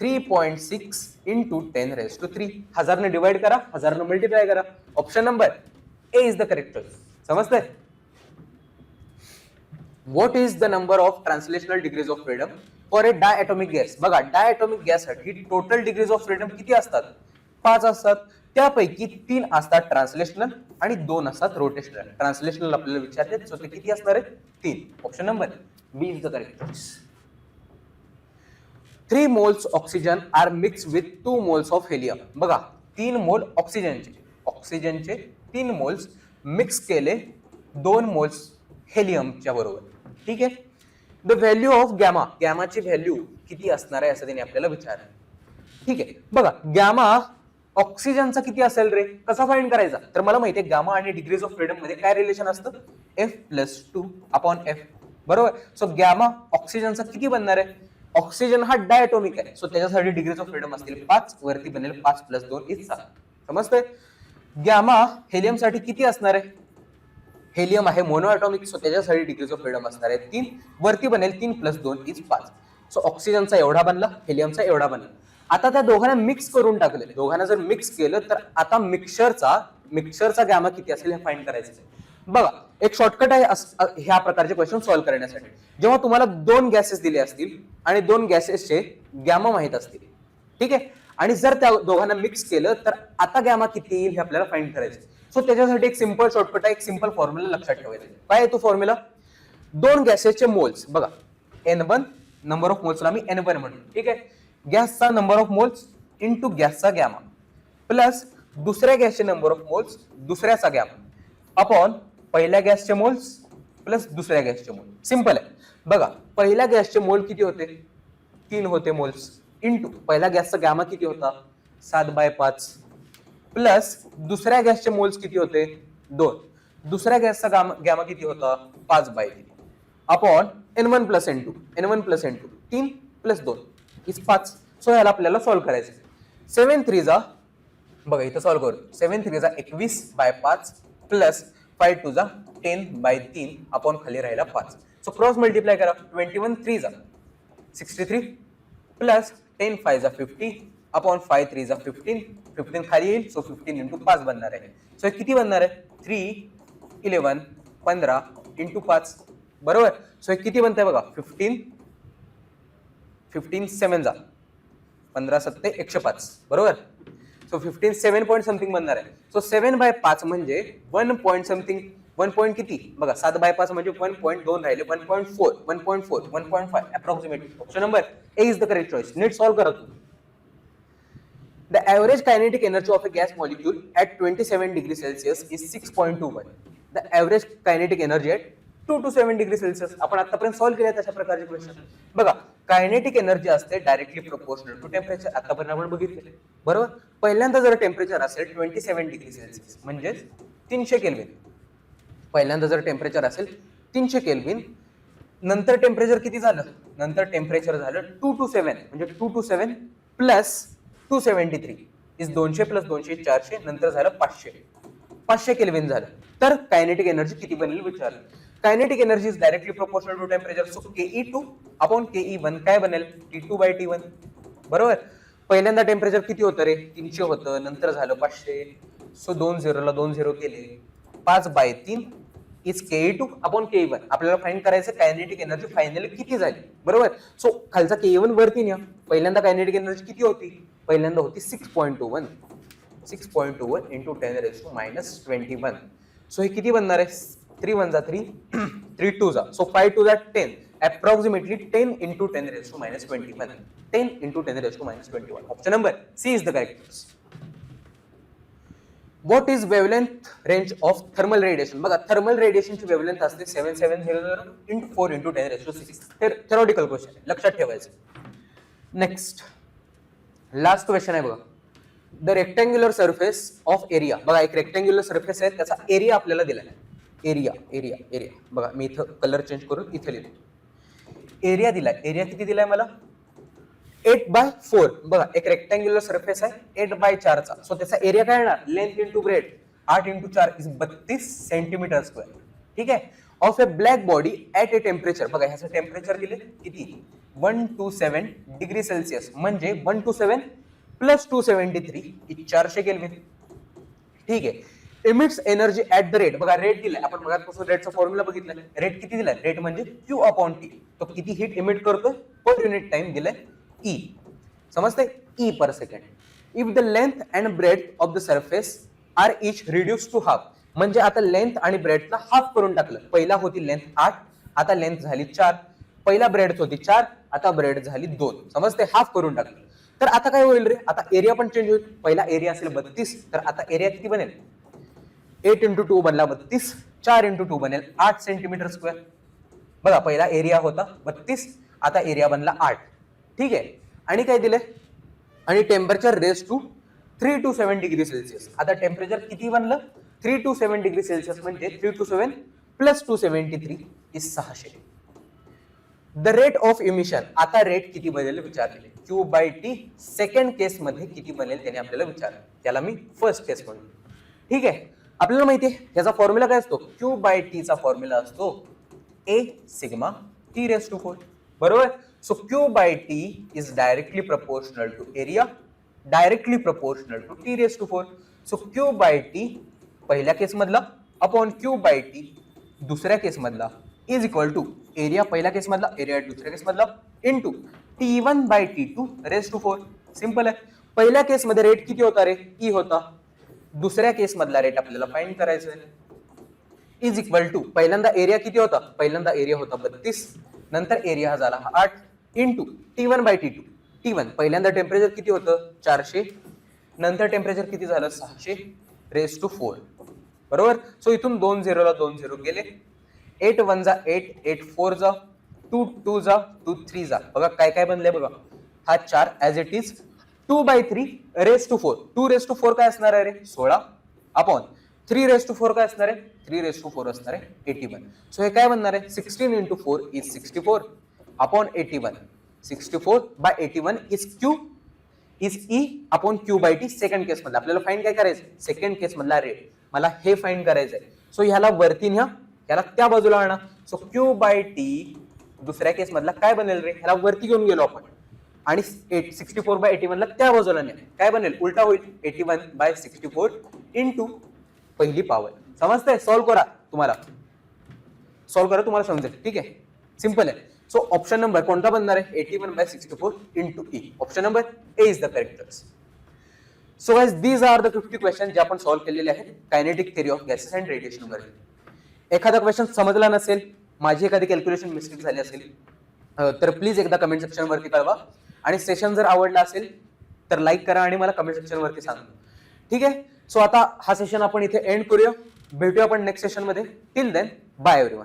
3.6 into 10 raised to 3. 1000 ने डिवाइड करा, 1000 ने मल्टीप्लाय करा. Option number A is the correct choice, समजतंय. What is the number of translational degrees of freedom for a diatomic gas. बघा डायटॉमिक गॅस साठी टोटल डिग्रीज ऑफ फ्रीडम किती असतात, 5 असतात. त्यापैकी 3 असतात ट्रान्सलेशनल आणि 2 असतात रोटेशनल. ट्रान्सलेशनल आपल्याला विचारले, सो ते किती असणार आहे, 3. Option number B is the correct choice. 3 moles oxygen are mix with 2 moles of helium. बघा 3 मोल ऑक्सिजनचे 3 मोल्स मिक्स केले 2 मोल्स हेलियमच्या बरोबर, ठीक आहे. The value of gamma. गॅमाची व्हॅल्यू किती असणार आहे असं त्यांनी आपल्याला विचारलं, ठीक आहे. बघा गॅमा ऑक्सिजनचा किती असेल रे, कसा फाइंड करायचा. तर मला माहिती आहे गॅमा आणि डिग्रीज ऑफ फ्रीडम मध्ये काय रिलेशन असतं, F+2/F, बरोबर. सो गॅमा ऑक्सिजनचा किती बनणार आहे, ऑक्सिजन हा डायटोमिक आहे, सो त्याच्यासाठी डिग्रीज ऑफ फ्रीडम असतील 5, वरती बनेल 5 + 2 = 7, समजतंय. गॅमा हेलियम साठी किती असणार आहे, हेलियम आहे मोनोएटॉमिक, सो त्याच्यासाठी डिग्रीज ऑफ फ्रीडम असणार आहे 3, वरती बनेल 3 + 2 = 5. सो ऑक्सिजनचा एवढा बनला, हेलियमचा एवढा बनला. आता त्या दोघांना मिक्स करून टाकले. दोघांना जर मिक्स केलं तर आता मिक्सरचा गॅमा किती असेल हे फाइंड करायचं आहे. बघा एक शॉर्टकट आहे ह्या प्रकारचे क्वेश्चन सॉल्व्ह करण्यासाठी. जेव्हा तुम्हाला 2 गॅसेस दिले असतील आणि 2 गॅसेसचे गॅमा माहित असतील, ठीक आहे, आणि जर त्या दोघांना मिक्स केलं तर आता गॅमा किती येईल हे आपल्याला फाइंड करायचं. सो त्याच्यासाठी एक सिंपल शॉर्टकट आहे, एक सिंपल फॉर्म्युला लक्षात ठेवायचा. काय आहे तो फॉर्म्युला, 2 गॅसेसचे मोल्स, बघा N1 number of मोल्सला me N1 म्हणतो, ठीक आहे. गॅसचा नंबर ऑफ मोल्स इंटू गॅसचा गॅमा प्लस दुसऱ्या गॅसचे नंबर ऑफ मोल्स दुसऱ्याचा गॅमा अपॉन पहिल्या गॅसचे मोल्स प्लस दुसऱ्या गॅसचे मोल. सिंपल आहे. बघा पहिल्या गॅसचे मोल किती होते, 3 होते मोल्स, इंटू पहिल्या गॅसचा गॅमा किती होता, 7/5 प्लस दुसऱ्या गॅसचे मोल्स किती होते, 2. दुसऱ्या गॅसचा गॅमा किती होता, 5/3 upon N1 + N2. N1 + N2 3 + 2 = 5. So याला आपल्याला सॉल्व्ह करायचं. 7 3 जा, बघा इथं सॉल्व्ह करू. 7 3 जा 21/5 प्लस 5 2 जा 10/3 अपॉन खाली राहिला 5. सो क्रॉस मल्टिप्लाय करा. 21 3 जा 63 प्लस 10 5 जा 50 अपॉन 5 3 जा 15. 15 खाली येईल, सो 15 × 5 बनणार आहे. सो हे किती बनणार आहे, 3 11 15 × 5, बरोबर. सो हे किती बनतंय बघा, 15 7 जा 15 7 105, बरोबर. सो 15 7 पॉइंट समथिंग बनणार आहे. सो 7/5 म्हणजे 1 पॉइंट समथिंग. 1 पॉइंट किती बघा, 7/5 म्हणजे 1.2 राहिले, 1.4 1.4 1.5 approximate. Option number A is the correct choice. नीट सॉल्व्ह करा तुम्ही. The average kinetic energy of a gas molecule at 27 degree Celsius is 6.21. The average kinetic energy at 2 to 7 degree Celsius. आपण आतापर्यंत solve केले तशा प्रकारचे क्वेश्चन. बघा kinetic energy असते डायरेक्टली प्रोपोर्शनल टू टेम्परेचर. आतापर्यंत आपण बघितले बरोबर. पहिल्यांदा जर टेम्परेचर असेल 27 डिग्री सेल्सिअस म्हणजे 300 केल्विन, पहिल्यांदा जर टेम्परेचर असेल 300 केल्विन, नंतर टेम्परेचर किती झालं, नंतर टेम्परेचर झालं 227 म्हणजे 227 प्लस 273 इज 200 प्लस 200 400, नंतर झालं 500 केल्विन झालं. तर कायनेटिक एनर्जी किती बनेल विचार. Kinetic energy is directly proportional to temperature. So Ke2 upon Ke1 काय बनेल, T2/T1 बरोबर. पहिल्यांदा टेम्परेचर किती होतं रे, 300 होतं, नंतर झालं 500. सो 2 0ला 2 0 केले, 5/3 इज Ke2 अपॉन Ke1. आपल्याला फाइंड करायचं कायनेटिक एनर्जी फायनली किती झाली बरोबर. सो खालचा Ke1 वरती न्या. पहिल्यांदा कायनेटिक एनर्जी किती होती, पहिल्यांदा होती 6.21 इंटू 10⁻⁻21. सो हे किती बनणार आहे, 3 1 जा 3 3 2 जा, सो 5 2 जा 10, approximately 10 into 10⁻⁻21, 10 into 10⁻⁻21. Option number C is the correct. What is wavelength range of thermal radiation. बघा थर्मल रेडिएशनची वेवलेंथ असते 7700 इंटू 4 इंटू 10⁻6. थेरॉटिकल क्वेश्चन आहे, लक्षात ठेवायचं. नेक्स्ट लास्ट क्वेश्चन आहे बघा. The rectangular surface of area. बघा एक रेक्टँग्युलर सरफेस आहे, त्याचा एरिया आपल्याला दिला आहे. एरिया बघा मी इथं कलर चेंज करून इथे लिहितो. एरिया दिलाय, एरिया किती दिलाय मला, 8/4. बघा एक रेक्टँग्युलर सरफेस आहे 8/4 चा. सो त्याचा एरिया काय येणार, length into breadth 8 into 4 is 32 centimetre square. ठीक आहे. Of A black body at a temperature. बघा ह्याचं टेम्परेचर दिले किती, 127 डिग्री सेल्सिअस म्हणजे 127 प्लस 273 इज 400 केल्विन. ठीक आहे. Emits energy at the rate. बघा रेट दिलाय, आपण मगापासून रेटचा फॉर्म्युला बघितला. रेट किती दिलाय, रेट म्हणजे Q अपॉन T. तो किती हीट इमिट करतोय पर युनिट टाइम दिलाय E. समजते, E per second. If the length and breadth of the surface are each reduce to half. म्हणजे आता लेंथ आणि ब्रेथला हाफ करून टाकलं. पहिला होती लेंथ 8, आता लेंथ झाली 4. पहिला ब्रेथ होती 4, आता ब्रेथ झाली 2. समजते, हाफ करून टाकलं. तर आता काय होईल रे, आता एरिया पण चेंज होईल. पहिला एरिया असेल 32, तर आता एरिया किती बनेल, 8 इंटू 2 बनला 32, 4 इंटू 2 बनेल 8 सेंटीमीटर स्क्वेअर. बघा पहिला एरिया होता 32, आता एरिया बनला 8. ठीक आहे. आणि काय दिले, आणि temperature raise to 327 degree Celsius. आता टेम्परेचर किती बनलं, 327 डिग्री सेल्सिअस म्हणजे 327 plus 273 is 600. The rate of emission. आता रेट किती बनेल विचारले, Q/T सेकंड केस मध्ये किती बनेल त्याने आपल्याला विचारलं. त्याला मी फर्स्ट केस म्हणतो. ठीक आहे. आपल्याला माहिती आहे याचा फॉर्म्युला काय असतो, Q/T चा फॉर्म्युला असतो A सिग्मा T⁴ बरोबर. So Q/T is directly proportional to area, directly proportional to T⁴. So Q/T पहिल्या केस मधला अपॉन Q/T दुसऱ्या केस मधला इज इक्वल टू एरिया पहिल्या केस मधला, एरिया दुसऱ्या केस मधला इंटू T1/T2⁴. सिंपल आहे. पहिल्या केस मध्ये रेट किती होता रे, E होता. दुसऱ्या केस मधला रेट आपल्याला फाइंड करायचा आहे. इज इक्वल टू पहिल्यांदा एरिया किती होता, पहिल्यांदा एरिया होता 32, नंतर एरिया झाला 8 इंटू T1/T2. T1 पहिल्यांदा टेम्परेचर किती होतं 400, नंतर टेम्परेचर किती झालं 600⁴ बरोबर. सो इथून 2 0ला 2 0 गेले, 8 1 जा 8, 8 4 जा, 2 2 जा, 2 3 जा. बघा काय काय बनले बघा, हा 4 ऍज इट इज 2/3⁴. 2⁴ काय असणार आहे रे 16 अपॉन 3⁴ काय असणार आहे 3⁴ असणार आहे 81. सो हे काय बनणार आहे 16 into 4 is 64 upon 81. 64/81 is Q is E upon Q/T second case मधला. आपल्याला फाइंड काय करायचं, सेकंड केस मधला रेट मला हे फाइंड करायचं आहे. सो ह्याला वरती न्या, ह्याला त्या बाजूला आणा. सो Q/T दुसऱ्या केस मधला काय बनेल रे, ह्याला वरती घेऊन गेलो आपण आणि 64/81 ला त्या बाजूला न्या, काय बनेल उलटा होईल 81/64 इंटू पहिली पॉवर. समजतंय, सॉल्व्ह करा तुम्हाला समजेल. ठीक आहे, सिंपल आहे. सो ऑप्शन नंबर कोणता बनणार आहे 81/64 इंटू E. Option number A is the correct answer. So guys these are the 50 question जे आपण सॉल्व्ह केलेले आहेत kinetic theory of gases and radiation वर. एखादा क्वेश्चन समजला नसेल, माझी एखादी कॅल्क्युलेशन मिस्टेक झाली असेल तर प्लीज एकदा कमेंट सेक्शन वरती कळवा. आणि सेशन जर आवडला असेल तर लाईक करा आणि मला कमेंट सेक्शन वरती सांगा. ठीक आहे. सो आता हा सेशन आपण इथे एंड करूया. भेटूया आपण नेक्स्ट सेशन मध्ये. Till then bye everyone.